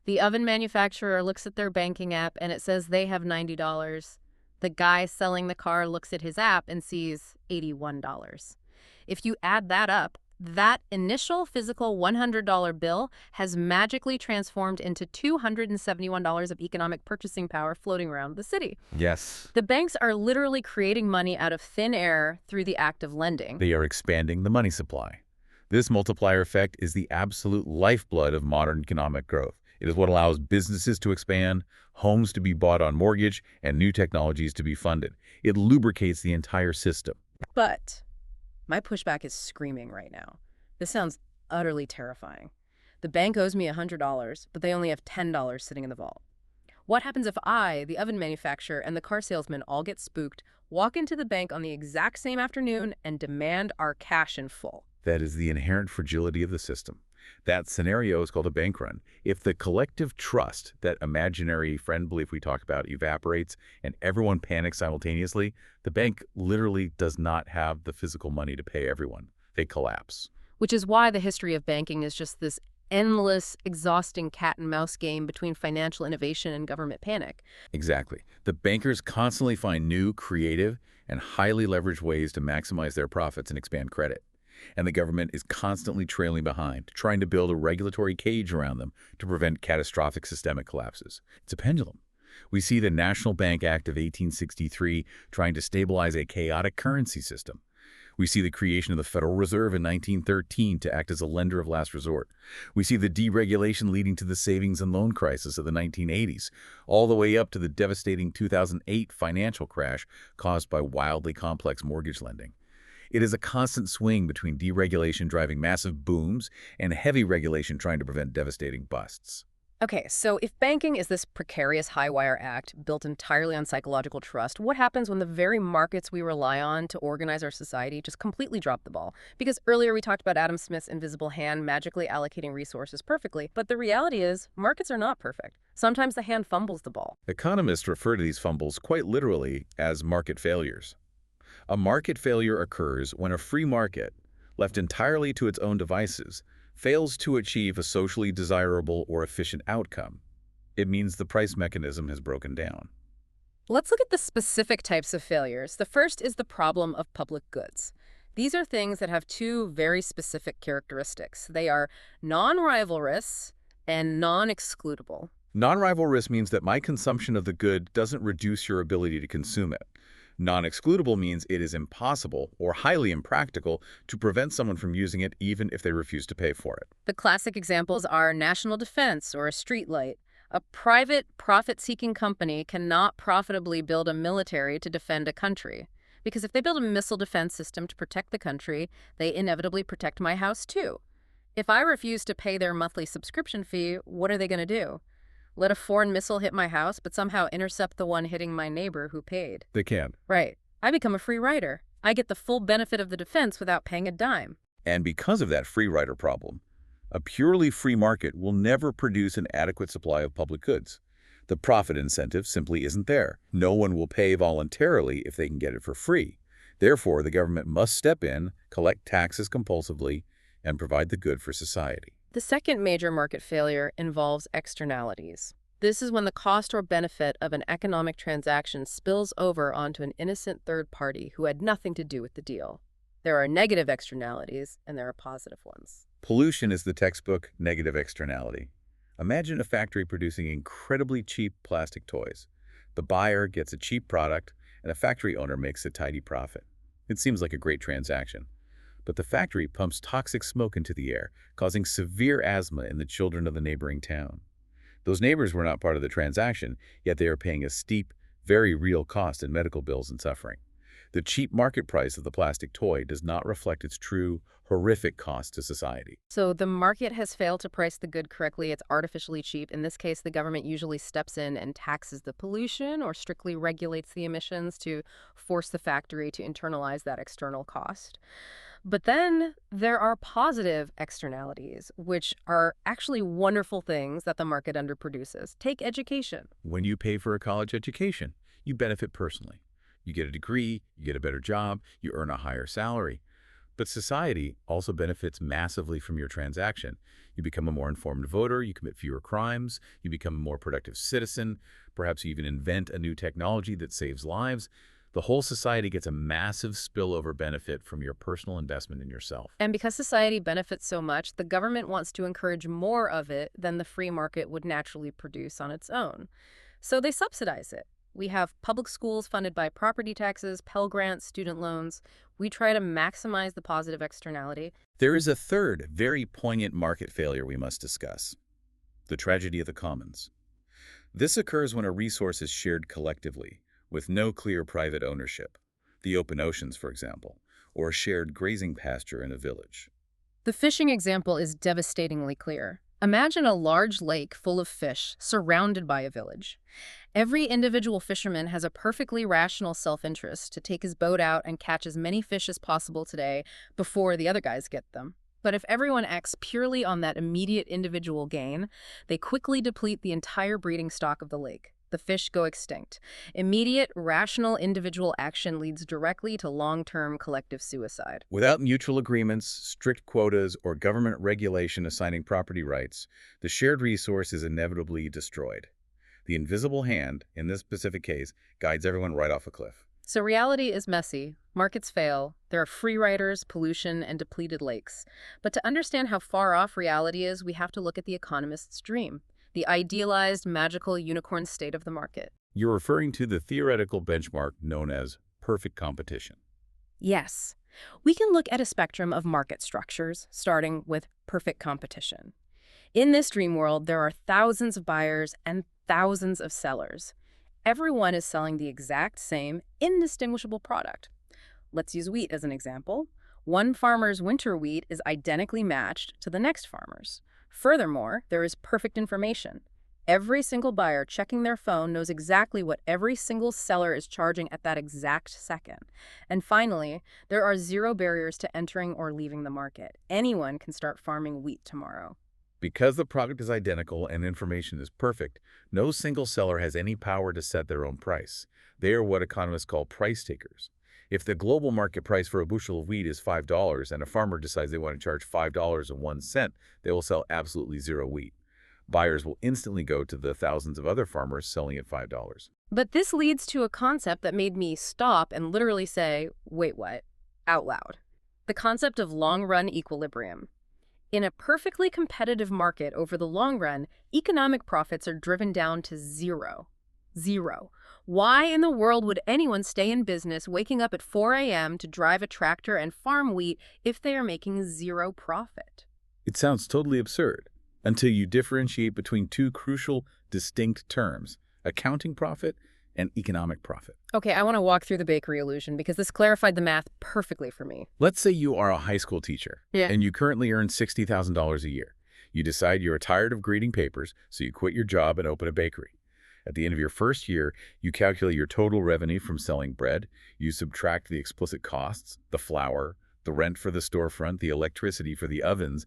The oven manufacturer looks at their banking app and it says they have $90. The guy selling the car looks at his app and sees $81. If you add that up, that initial physical $100 bill has magically transformed into $271 of economic purchasing power floating around the city. Yes. The banks are literally creating money out of thin air through the act of lending. They are expanding the money supply. This multiplier effect is the absolute lifeblood of modern economic growth. It is what allows businesses to expand, homes to be bought on mortgage, and new technologies to be funded. It lubricates the entire system. But my pushback is screaming right now. This sounds utterly terrifying. The bank owes me $100, but they only have $10 sitting in the vault. What happens if I, the oven manufacturer, and the car salesman all get spooked, walk into the bank on the exact same afternoon, and demand our cash in full? That is the inherent fragility of the system. That scenario is called a bank run. If the collective trust, that imaginary friend belief we talk about, evaporates and everyone panics simultaneously, the bank literally does not have the physical money to pay everyone. They collapse. Which is why the history of banking is just this endless, exhausting cat and mouse game between financial innovation and government panic. Exactly. The bankers constantly find new, creative, and highly leveraged ways to maximize their profits and expand credit. And the government is constantly trailing behind, trying to build a regulatory cage around them to prevent catastrophic systemic collapses. It's a pendulum. We see the National Bank Act of 1863 trying to stabilize a chaotic currency system. We see the creation of the Federal Reserve in 1913 to act as a lender of last resort. We see the deregulation leading to the savings and loan crisis of the 1980s, all the way up to the devastating 2008 financial crash caused by wildly complex mortgage lending. It is a constant swing between deregulation driving massive booms and heavy regulation trying to prevent devastating busts. Okay, so if banking is this precarious high-wire act built entirely on psychological trust, what happens when the very markets we rely on to organize our society just completely drop the ball? Because earlier we talked about Adam Smith's invisible hand magically allocating resources perfectly, but the reality is markets are not perfect. Sometimes the hand fumbles the ball. Economists refer to these fumbles quite literally as market failures. A market failure occurs when a free market, left entirely to its own devices, fails to achieve a socially desirable or efficient outcome. It means the price mechanism has broken down. Let's look at the specific types of failures. The first is the problem of public goods. These are things that have two very specific characteristics. They are non-rivalrous and non-excludable. Non-rivalrous means that my consumption of the good doesn't reduce your ability to consume it. Non-excludable means it is impossible or highly impractical to prevent someone from using it even if they refuse to pay for it. The classic examples are national defense or a streetlight. A private, profit-seeking company cannot profitably build a military to defend a country. Because if they build a missile defense system to protect the country, they inevitably protect my house too. If I refuse to pay their monthly subscription fee, what are they going to do? Let a foreign missile hit my house, but somehow intercept the one hitting my neighbor who paid. They can. Right. I become a free rider. I get the full benefit of the defense without paying a dime. And because of that free rider problem, a purely free market will never produce an adequate supply of public goods. The profit incentive simply isn't there. No one will pay voluntarily if they can get it for free. Therefore, the government must step in, collect taxes compulsively, and provide the good for society. The second major market failure involves externalities. This is when the cost or benefit of an economic transaction spills over onto an innocent third party who had nothing to do with the deal. There are negative externalities, and there are positive ones. Pollution is the textbook negative externality. Imagine a factory producing incredibly cheap plastic toys. The buyer gets a cheap product, and a factory owner makes a tidy profit. It seems like a great transaction. But the factory pumps toxic smoke into the air, causing severe asthma in the children of the neighboring town. Those neighbors were not part of the transaction, yet they are paying a steep, very real cost in medical bills and suffering. The cheap market price of the plastic toy does not reflect its true, horrific cost to society. So the market has failed to price the good correctly. It's artificially cheap. In this case, the government usually steps in and taxes the pollution or strictly regulates the emissions to force the factory to internalize that external cost. But then there are positive externalities, which are actually wonderful things that the market underproduces. Take education. When you pay for a college education, you benefit personally. You get a degree, you get a better job, you earn a higher salary. But society also benefits massively from your transaction. You become a more informed voter, you commit fewer crimes, you become a more productive citizen, perhaps you even invent a new technology that saves lives. The whole society gets a massive spillover benefit from your personal investment in yourself. And because society benefits so much, the government wants to encourage more of it than the free market would naturally produce on its own. So they subsidize it. We have public schools funded by property taxes, Pell Grants, student loans. We try to maximize the positive externality. There is a third, very poignant market failure we must discuss. the tragedy of the commons. This occurs when a resource is shared collectively, with no clear private ownership. The open oceans, for example, or a shared grazing pasture in a village. The fishing example is devastatingly clear. Imagine a large lake full of fish surrounded by a village. Every individual fisherman has a perfectly rational self-interest to take his boat out and catch as many fish as possible today before the other guys get them. But if everyone acts purely on that immediate individual gain, they quickly deplete the entire breeding stock of the lake. The fish go extinct. Immediate, rational individual action leads directly to long-term collective suicide. Without mutual agreements, strict quotas, or government regulation assigning property rights, the shared resource is inevitably destroyed. The invisible hand, in this specific case, guides everyone right off a cliff. So reality is messy. Markets fail. There are free riders, pollution, and depleted lakes. But to understand how far off reality is, we have to look at the economist's dream, the idealized, magical unicorn state of the market. You're referring to the theoretical benchmark known as perfect competition. Yes. We can look at a spectrum of market structures, starting with perfect competition. In this dream world, there are thousands of buyers and thousands of sellers. Everyone is selling the exact same, indistinguishable product. Let's use wheat as an example. One farmer's winter wheat is identically matched to the next farmer's. Furthermore, there is perfect information. Every single buyer checking their phone knows exactly what every single seller is charging at that exact second. And finally, there are zero barriers to entering or leaving the market. Anyone can start farming wheat tomorrow. Because the product is identical and information is perfect, no single seller has any power to set their own price. They are what economists call price takers. If the global market price for a bushel of wheat is $5 and a farmer decides they want to charge $5.01, they will sell absolutely zero wheat. Buyers will instantly go to the thousands of other farmers selling at $5. But this leads to a concept that made me stop and literally say, wait, what? Out loud. The concept of long-run equilibrium. In a perfectly competitive market over the long run, economic profits are driven down to zero. Zero. Why in the world would anyone stay in business waking up at 4 a.m. to drive a tractor and farm wheat if they are making zero profit? It sounds totally absurd until you differentiate between two crucial, distinct terms, accounting profit and economic profit. Okay, I want to walk through the bakery illusion because this clarified the math perfectly for me. Let's say you are a high school teacher and you currently earn $60,000 a year. You decide you're tired of grading papers, so you quit your job and open a bakery. At the end of your first year, you calculate your total revenue from selling bread. You subtract the explicit costs, the flour, the rent for the storefront, the electricity for the ovens,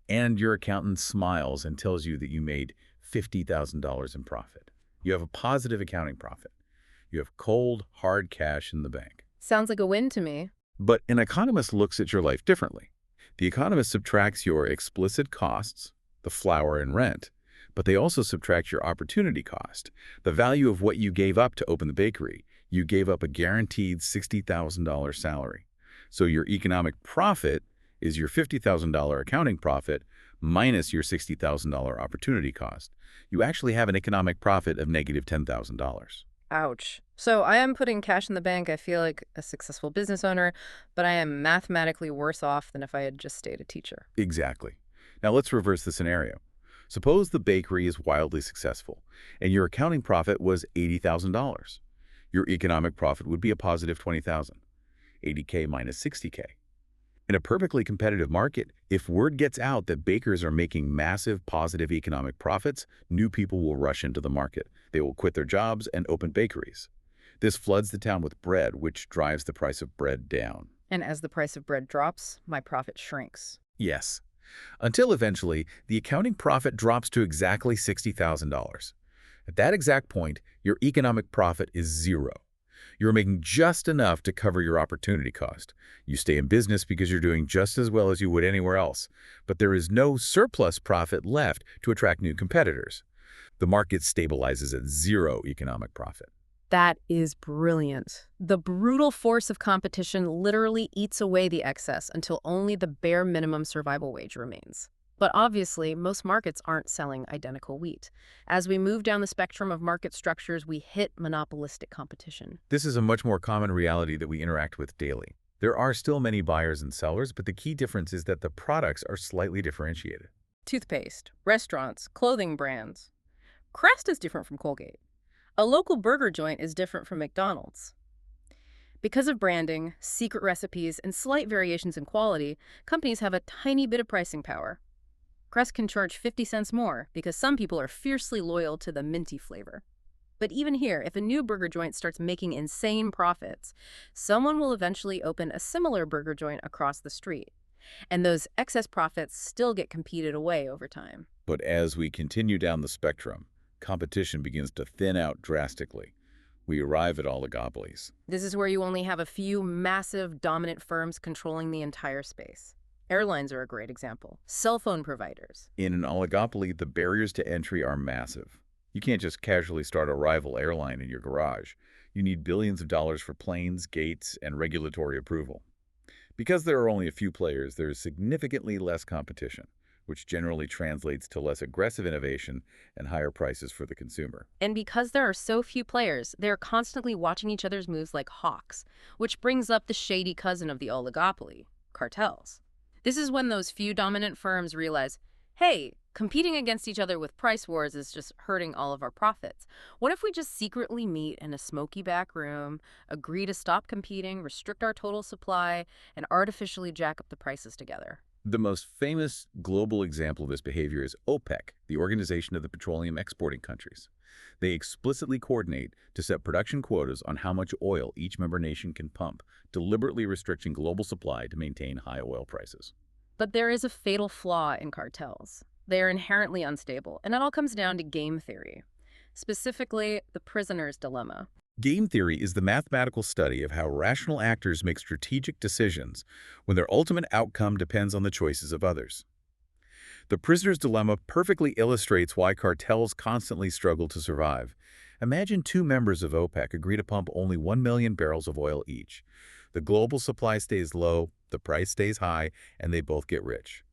and your accountant smiles and tells you that you made $50,000 in profit. You have a positive accounting profit. You have cold, hard cash in the bank. Sounds like a win to me. But an economist looks at your life differently. The economist subtracts your explicit costs, the flour and rent, but they also subtract your opportunity cost, the value of what you gave up to open the bakery. You gave up a guaranteed $60,000 salary. So your economic profit is your $50,000 accounting profit minus your $60,000 opportunity cost. You actually have an economic profit of negative $10,000. Ouch. So I am putting cash in the bank. I feel like a successful business owner, but I am mathematically worse off than if I had just stayed a teacher. Exactly. Now let's reverse the scenario. Suppose the bakery is wildly successful and your accounting profit was $80,000. Your economic profit would be a positive $20,000, $80K minus $60K. In a perfectly competitive market, if word gets out that bakers are making massive positive economic profits, new people will rush into the market. They will quit their jobs and open bakeries. This floods the town with bread, which drives the price of bread down. And as the price of bread drops, my profit shrinks. Yes. Until eventually, the accounting profit drops to exactly $60,000. At that exact point, your economic profit is zero. You're making just enough to cover your opportunity cost. You stay in business because you're doing just as well as you would anywhere else, but there is no surplus profit left to attract new competitors. The market stabilizes at zero economic profit. That is brilliant. The brutal force of competition literally eats away the excess until only the bare minimum survival wage remains. But obviously, most markets aren't selling identical wheat. As we move down the spectrum of market structures, we hit monopolistic competition. This is a much more common reality that we interact with daily. There are still many buyers and sellers, but the key difference is that the products are slightly differentiated. Toothpaste, restaurants, clothing brands. Crest is different from Colgate. A local burger joint is different from McDonald's. Because of branding, secret recipes, and slight variations in quality, companies have a tiny bit of pricing power. Crest can charge 50 cents more because some people are fiercely loyal to the minty flavor. But even here, if a new burger joint starts making insane profits, someone will eventually open a similar burger joint across the street. And those excess profits still get competed away over time. But as we continue down the spectrum, competition begins to thin out drastically. We arrive at oligopolies. This is where you only have a few massive, dominant firms controlling the entire space. Airlines are a great example. Cell phone providers. In an oligopoly, the barriers to entry are massive. You can't just casually start a rival airline in your garage. You need billions of dollars for planes, gates, and regulatory approval. Because there are only a few players, there is significantly less competition, which generally translates to less aggressive innovation and higher prices for the consumer. And because there are so few players, they're constantly watching each other's moves like hawks, which brings up the shady cousin of the oligopoly, cartels. This is when those few dominant firms realize, hey, competing against each other with price wars is just hurting all of our profits. What if we just secretly meet in a smoky back room, agree to stop competing, restrict our total supply, and artificially jack up the prices together? The most famous global example of this behavior is OPEC, the Organization of the Petroleum Exporting Countries. They explicitly coordinate to set production quotas on how much oil each member nation can pump, deliberately restricting global supply to maintain high oil prices. But there is a fatal flaw in cartels. They are inherently unstable, and it all comes down to game theory, specifically the prisoner's dilemma. Game theory is the mathematical study of how rational actors make strategic decisions when their ultimate outcome depends on the choices of others. The prisoner's dilemma perfectly illustrates why cartels constantly struggle to survive. Imagine two members of OPEC agree to pump only 1 million barrels of oil each. The global supply stays low, the price stays high, and they both get rich.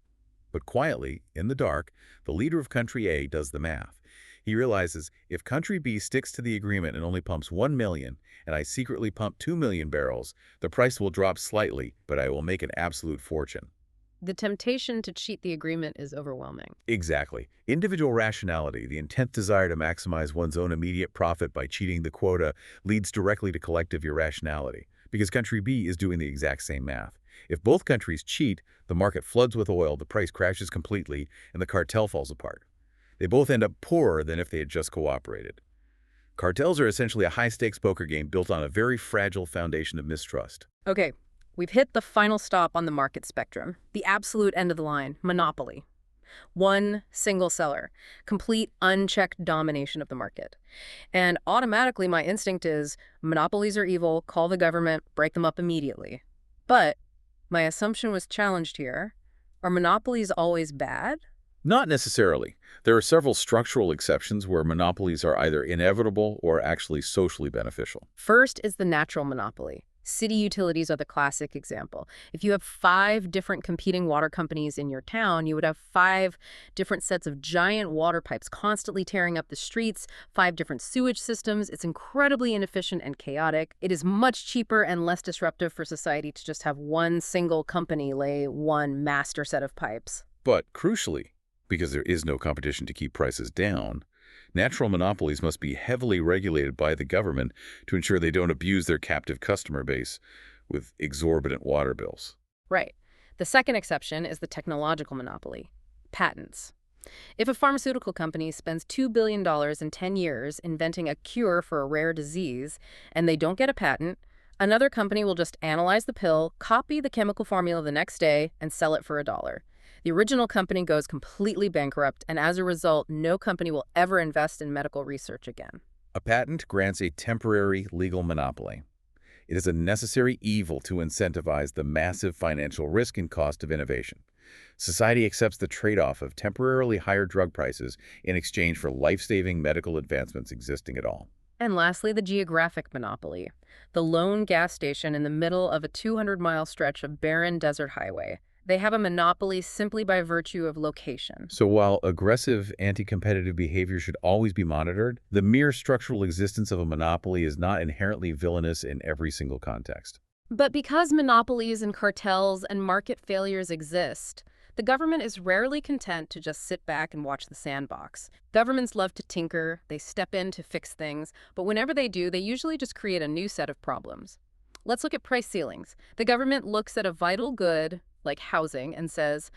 But quietly, in the dark, the leader of country A does the math. He realizes if country B sticks to the agreement and only pumps 1 million, and I secretly pump 2 million barrels, the price will drop slightly, but I will make an absolute fortune. The temptation to cheat the agreement is overwhelming. Exactly. Individual rationality, the intense desire to maximize one's own immediate profit by cheating the quota, leads directly to collective irrationality, because country B is doing the exact same math. If both countries cheat, the market floods with oil, the price crashes completely, and the cartel falls apart. They both end up poorer than if they had just cooperated. Cartels are essentially a high-stakes poker game built on a very fragile foundation of mistrust. Okay, we've hit the final stop on the market spectrum, the absolute end of the line, monopoly. One single seller, complete unchecked domination of the market. And automatically my instinct is, monopolies are evil, call the government, break them up immediately. But my assumption was challenged here. Are monopolies always bad? Not necessarily. There are several structural exceptions where monopolies are either inevitable or actually socially beneficial. First is the natural monopoly. City utilities are the classic example. If you have 5 different competing water companies in your town, you would have 5 different sets of giant water pipes constantly tearing up the streets, 5 different sewage systems. It's incredibly inefficient and chaotic. It is much cheaper and less disruptive for society to just have one single company lay one master set of pipes. But crucially, because there is no competition to keep prices down, natural monopolies must be heavily regulated by the government to ensure they don't abuse their captive customer base with exorbitant water bills. Right. The second exception is the technological monopoly, patents. If a pharmaceutical company spends $2 billion in 10 years inventing a cure for a rare disease and they don't get a patent, another company will just analyze the pill, copy the chemical formula the next day, and sell it for $1. The original company goes completely bankrupt, and as a result, no company will ever invest in medical research again. A patent grants a temporary legal monopoly. It is a necessary evil to incentivize the massive financial risk and cost of innovation. Society accepts the trade-off of temporarily higher drug prices in exchange for life-saving medical advancements existing at all. And lastly, the geographic monopoly, the lone gas station in the middle of a 200-mile stretch of barren desert highway. They have a monopoly simply by virtue of location. So while aggressive anti-competitive behavior should always be monitored, the mere structural existence of a monopoly is not inherently villainous in every single context. But because monopolies and cartels and market failures exist, The government is rarely content to just sit back and watch the sandbox. Governments love to tinker, they step in to fix things, but whenever they do, they usually just create a new set of problems. Let's look at price ceilings. The government looks at a vital good, like housing, and says,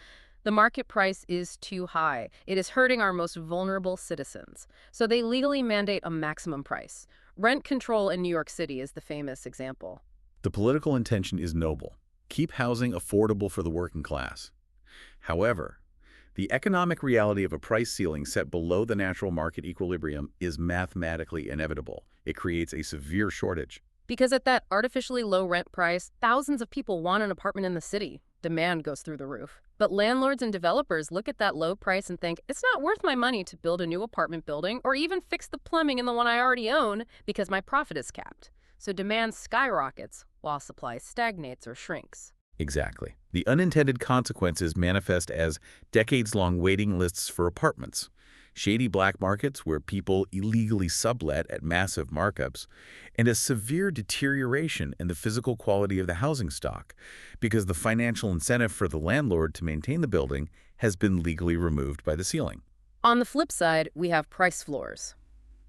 the market price is too high. It is hurting our most vulnerable citizens. So they legally mandate a maximum price. Rent control in New York City is the famous example. The political intention is noble. Keep housing affordable for the working class. However, the economic reality of a price ceiling set below the natural market equilibrium is mathematically inevitable. It creates a severe shortage. Because at that artificially low rent price, thousands of people want an apartment in the city. Demand goes through the roof. But landlords and developers look at that low price and think, it's not worth my money to build a new apartment building or even fix the plumbing in the one I already own because my profit is capped. So demand skyrockets while supply stagnates or shrinks. Exactly. The unintended consequences manifest as decades-long waiting lists for apartments, shady black markets where people illegally sublet at massive markups, and a severe deterioration in the physical quality of the housing stock because the financial incentive for the landlord to maintain the building has been legally removed by the ceiling. On the flip side, we have price floors.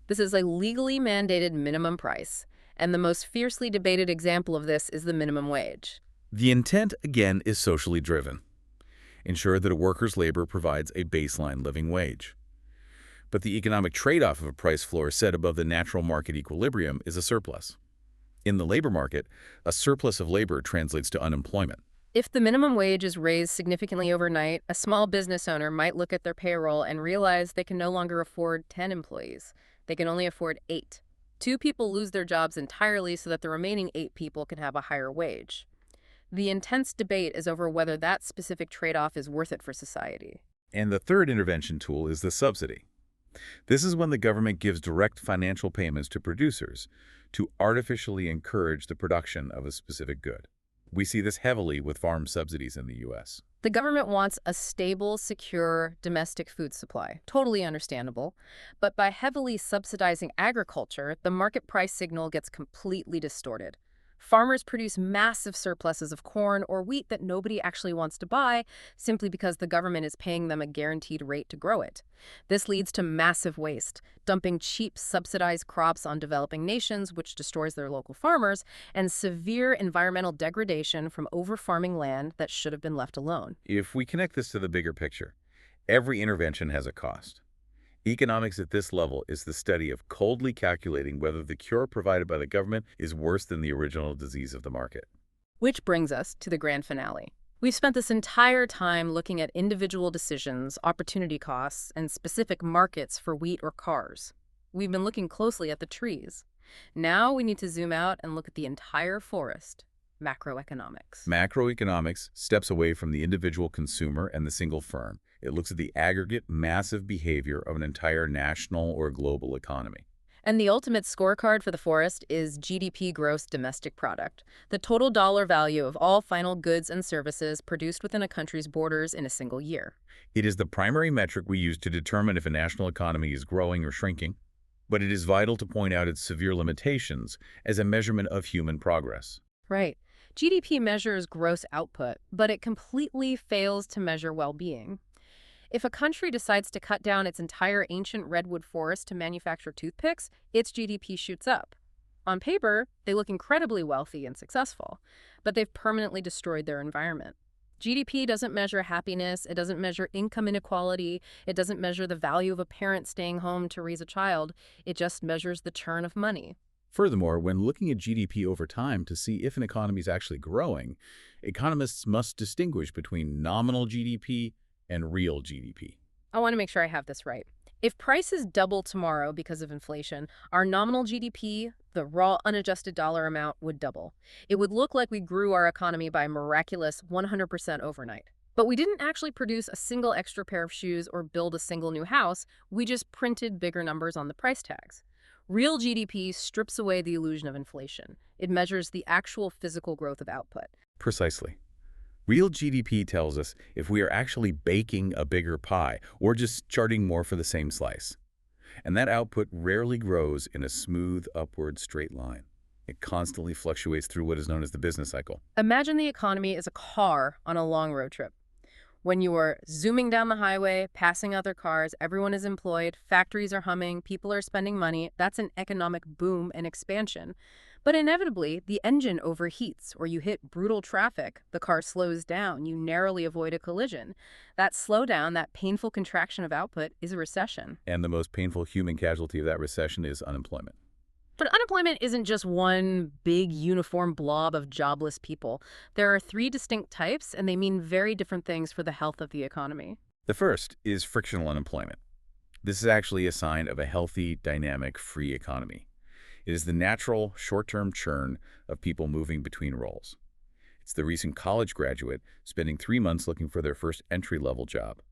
This is a legally mandated minimum price, and the most fiercely debated example of this is the minimum wage. The intent, again, is socially driven. Ensure that a worker's labor provides a baseline living wage. But the economic trade-off of a price floor set above the natural market equilibrium is a surplus. In the labor market, a surplus of labor translates to unemployment. If the minimum wage is raised significantly overnight, a small business owner might look at their payroll and realize they can no longer afford 10 employees. They can only afford 8. 2 people lose their jobs entirely so that the remaining 8 people can have a higher wage. The intense debate is over whether that specific trade-off is worth it for society. And the third intervention tool is the subsidy. This is when the government gives direct financial payments to producers to artificially encourage the production of a specific good. We see this heavily with farm subsidies in the U.S. The government wants a stable, secure, domestic food supply. Totally understandable. But by heavily subsidizing agriculture, the market price signal gets completely distorted. Farmers produce massive surpluses of corn or wheat that nobody actually wants to buy simply because the government is paying them a guaranteed rate to grow it. This leads to massive waste, dumping cheap, subsidized crops on developing nations, which destroys their local farmers, and severe environmental degradation from over-farming land that should have been left alone. If we connect this to the bigger picture, every intervention has a cost. Economics at this level is the study of coldly calculating whether the cure provided by the government is worse than the original disease of the market. Which brings us to the grand finale. We've spent this entire time looking at individual decisions, opportunity costs, and specific markets for wheat or cars. We've been looking closely at the trees. Now we need to zoom out and look at the entire forest. Macroeconomics. Macroeconomics steps away from the individual consumer and the single firm. It looks at the aggregate, massive behavior of an entire national or global economy. And the ultimate scorecard for the forest is GDP, gross domestic product, the total dollar value of all final goods and services produced within a country's borders in a single year. It is the primary metric we use to determine if a national economy is growing or shrinking, but it is vital to point out its severe limitations as a measurement of human progress. Right. GDP measures gross output, but it completely fails to measure well-being. If a country decides to cut down its entire ancient redwood forest to manufacture toothpicks, its GDP shoots up. On paper, they look incredibly wealthy and successful, but they've permanently destroyed their environment. GDP doesn't measure happiness, it doesn't measure income inequality, it doesn't measure the value of a parent staying home to raise a child, it just measures the churn of money. Furthermore, when looking at GDP over time to see if an economy is actually growing, economists must distinguish between nominal GDP and real GDP. I want to make sure I have this right. If prices double tomorrow because of inflation, our nominal GDP, the raw unadjusted dollar amount, would double. It would look like we grew our economy by a miraculous 100% overnight. But we didn't actually produce a single extra pair of shoes or build a single new house. We just printed bigger numbers on the price tags. Real GDP strips away the illusion of inflation. It measures the actual physical growth of output. Precisely. Real GDP tells us if we are actually baking a bigger pie or just charging more for the same slice. And that output rarely grows in a smooth, upward, straight line. It constantly fluctuates through what is known as the business cycle. Imagine the economy is a car on a long road trip. When you're zooming down the highway, passing other cars, everyone is employed, factories are humming, people are spending money, that's an economic boom and expansion. But inevitably, the engine overheats or you hit brutal traffic, the car slows down, you narrowly avoid a collision. That slowdown, that painful contraction of output, is a recession. And the most painful human casualty of that recession is unemployment. But unemployment isn't just one big uniform blob of jobless people. There are three distinct types, and they mean very different things for the health of the economy. The first is frictional unemployment. This is actually a sign of a healthy, dynamic, free economy. It is the natural, short-term churn of people moving between roles. It's the recent college graduate spending 3 months looking for their first entry-level job.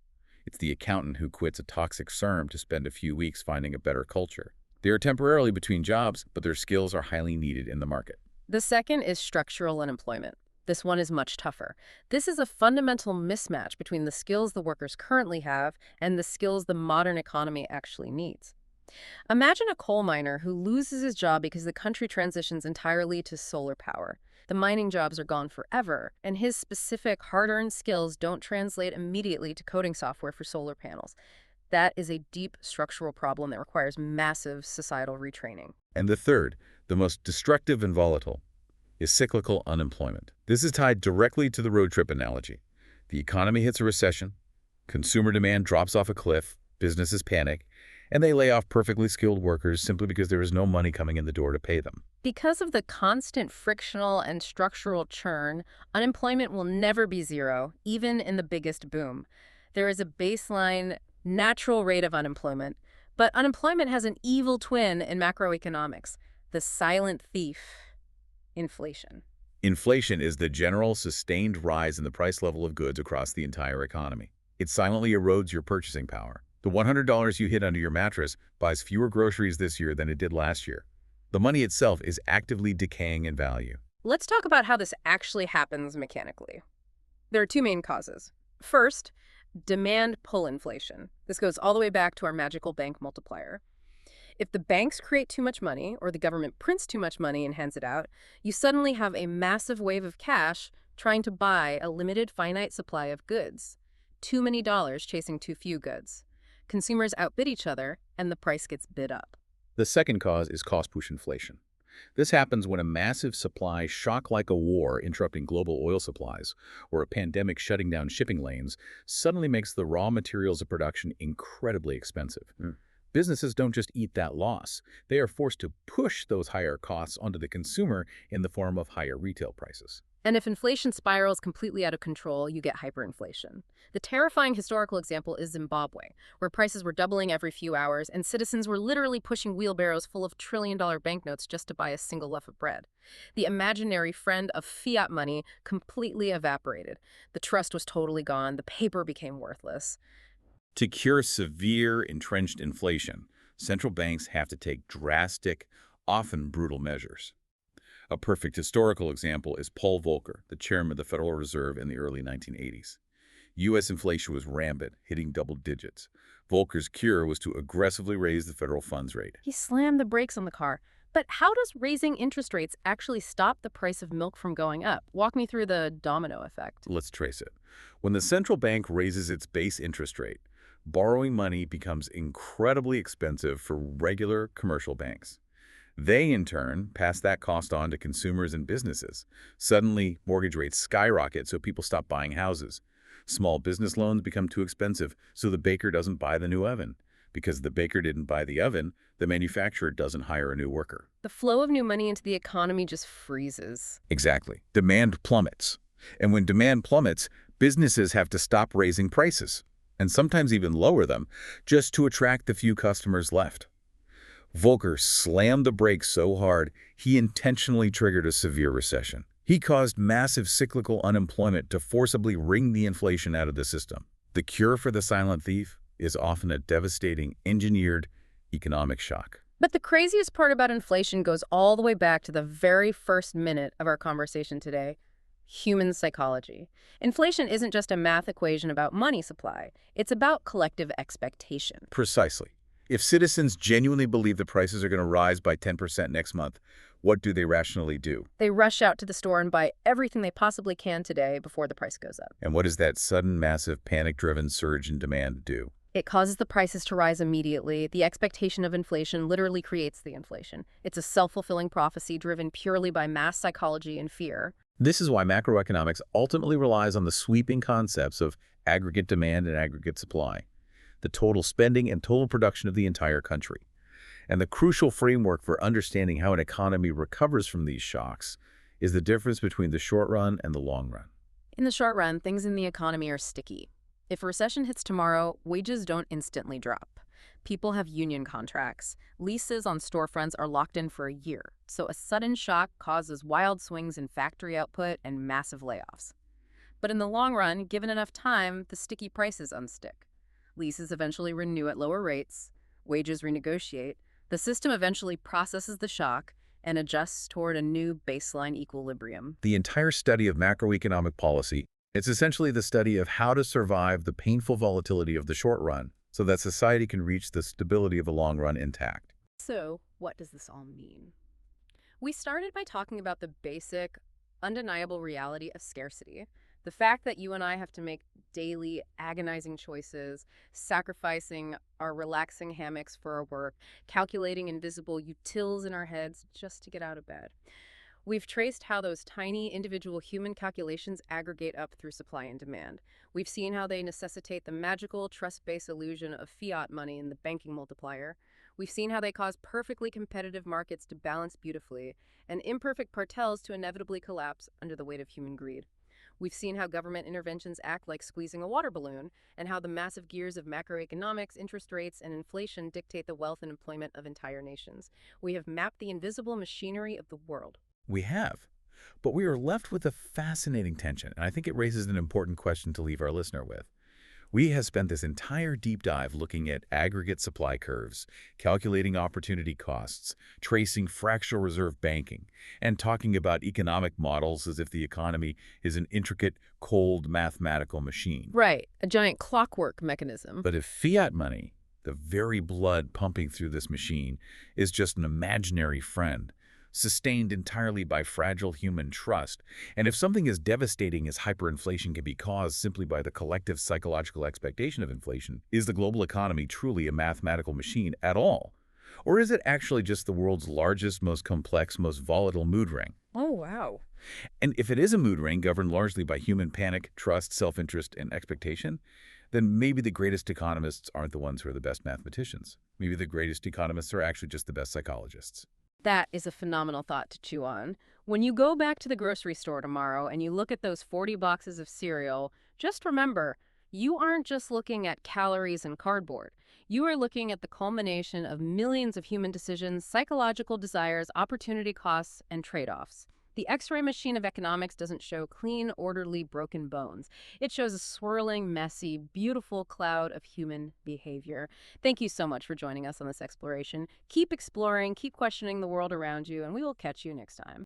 It's the accountant who quits a toxic firm to spend a few weeks finding a better culture. They are temporarily between jobs, but their skills are highly needed in the market. The second is structural unemployment. This one is much tougher. This is a fundamental mismatch between the skills the workers currently have and the skills the modern economy actually needs. Imagine a coal miner who loses his job because the country transitions entirely to solar power. The mining jobs are gone forever, and his specific hard-earned skills don't translate immediately to coding software for solar panels. That is a deep structural problem that requires massive societal retraining. And the third, the most destructive and volatile, is cyclical unemployment. This is tied directly to the road trip analogy. The economy hits a recession, consumer demand drops off a cliff, businesses panic, and they lay off perfectly skilled workers simply because there is no money coming in the door to pay them. Because of the constant frictional and structural churn, unemployment will never be zero, even in the biggest boom. There is a baseline natural rate of unemployment, but unemployment has an evil twin in macroeconomics, the silent thief, inflation. Inflation is the general, sustained rise in the price level of goods across the entire economy. It silently erodes your purchasing power. The $100 you hid under your mattress buys fewer groceries this year than it did last year. The money itself is actively decaying in value. Let's talk about how this actually happens mechanically. There are two main causes. First, demand pull inflation. This goes all the way back to our magical bank multiplier. If the banks create too much money, or the government prints too much money and hands it out, you suddenly have a massive wave of cash trying to buy a limited finite supply of goods. Too many dollars chasing too few goods. Consumers outbid each other, and the price gets bid up. The second cause is cost-push inflation. This happens when a massive supply shock like a war interrupting global oil supplies or a pandemic shutting down shipping lanes suddenly makes the raw materials of production incredibly expensive. Businesses don't just eat that loss. They are forced to push those higher costs onto the consumer in the form of higher retail prices. And if inflation spirals completely out of control, you get hyperinflation. The terrifying historical example is Zimbabwe, where prices were doubling every few hours and citizens were literally pushing wheelbarrows full of trillion-dollar banknotes just to buy a single loaf of bread. The imaginary friend of fiat money completely evaporated. The trust was totally gone. The paper became worthless. To cure severe entrenched inflation, central banks have to take drastic, often brutal measures. A perfect historical example is Paul Volcker, the chairman of the Federal Reserve in the early 1980s. U.S. inflation was rampant, hitting double digits. Volcker's cure was to aggressively raise the federal funds rate. He slammed the brakes on the car. But how does raising interest rates actually stop the price of milk from going up? Walk me through the domino effect. Let's trace it. When the central bank raises its base interest rate, borrowing money becomes incredibly expensive for regular commercial banks. They, in turn, pass that cost on to consumers and businesses. Suddenly, mortgage rates skyrocket, so people stop buying houses. Small business loans become too expensive, so the baker doesn't buy the new oven. Because the baker didn't buy the oven, the manufacturer doesn't hire a new worker. The flow of new money into the economy just freezes. Exactly. Demand plummets. And when demand plummets, businesses have to stop raising prices, and sometimes even lower them, just to attract the few customers left. Volcker slammed the brakes so hard, he intentionally triggered a severe recession. He caused massive cyclical unemployment to forcibly wring the inflation out of the system. The cure for the silent thief is often a devastating, engineered economic shock. But the craziest part about inflation goes all the way back to the very first minute of our conversation today: human psychology. Inflation isn't just a math equation about money supply. It's about collective expectation. Precisely. If citizens genuinely believe the prices are going to rise by 10% next month, What do they rationally do? They rush out to the store and buy everything they possibly can today before the price goes up. And what does that sudden, massive, panic-driven surge in demand do? It causes the prices to rise immediately. The expectation of inflation literally creates the inflation. It's a self-fulfilling prophecy driven purely by mass psychology and fear. This is why macroeconomics ultimately relies on the sweeping concepts of aggregate demand and aggregate supply, the total spending and total production of the entire country. And the crucial framework for understanding how an economy recovers from these shocks is the difference between the short run and the long run. In the short run, things in the economy are sticky. If a recession hits tomorrow, wages don't instantly drop. People have union contracts. Leases on storefronts are locked in for a year. So a sudden shock causes wild swings in factory output and massive layoffs. But in the long run, given enough time, the sticky prices unstick. Leases eventually renew at lower rates. Wages renegotiate. The system eventually processes the shock and adjusts toward a new baseline equilibrium. The entire study of macroeconomic policy, it's essentially the study of how to survive the painful volatility of the short run so that society can reach the stability of the long run intact. So, what does this all mean? We started by talking about the basic, undeniable reality of scarcity. The fact that you and I have to make daily, agonizing choices, sacrificing our relaxing hammocks for our work, calculating invisible utils in our heads just to get out of bed. We've traced how those tiny individual human calculations aggregate up through supply and demand. We've seen how they necessitate the magical, trust-based illusion of fiat money in the banking multiplier. We've seen how they cause perfectly competitive markets to balance beautifully and imperfect cartels to inevitably collapse under the weight of human greed. We've seen how government interventions act like squeezing a water balloon, and how the massive gears of macroeconomics, interest rates, and inflation dictate the wealth and employment of entire nations. We have mapped the invisible machinery of the world. We have. But we are left with a fascinating tension, and I think it raises an important question to leave our listener with. We have spent this entire deep dive looking at aggregate supply curves, calculating opportunity costs, tracing fractional reserve banking, and talking about economic models as if the economy is an intricate, cold mathematical machine. Right, a giant clockwork mechanism. But if fiat money, the very blood pumping through this machine, is just an imaginary friend, sustained entirely by fragile human trust, and if something as devastating as hyperinflation can be caused simply by the collective psychological expectation of inflation, is the global economy truly a mathematical machine at all? Or is it actually just the world's largest, most complex, most volatile mood ring? Oh, wow. And if it is a mood ring governed largely by human panic, trust, self-interest, and expectation, then maybe the greatest economists aren't the ones who are the best mathematicians. Maybe the greatest economists are actually just the best psychologists. That is a phenomenal thought to chew on. When you go back to the grocery store tomorrow and you look at those 40 boxes of cereal, just remember, you aren't just looking at calories and cardboard. You are looking at the culmination of millions of human decisions, psychological desires, opportunity costs, and trade-offs. The X-ray machine of economics doesn't show clean, orderly, broken bones. It shows a swirling, messy, beautiful cloud of human behavior. Thank you so much for joining us on this exploration. Keep exploring, keep questioning the world around you, and we will catch you next time.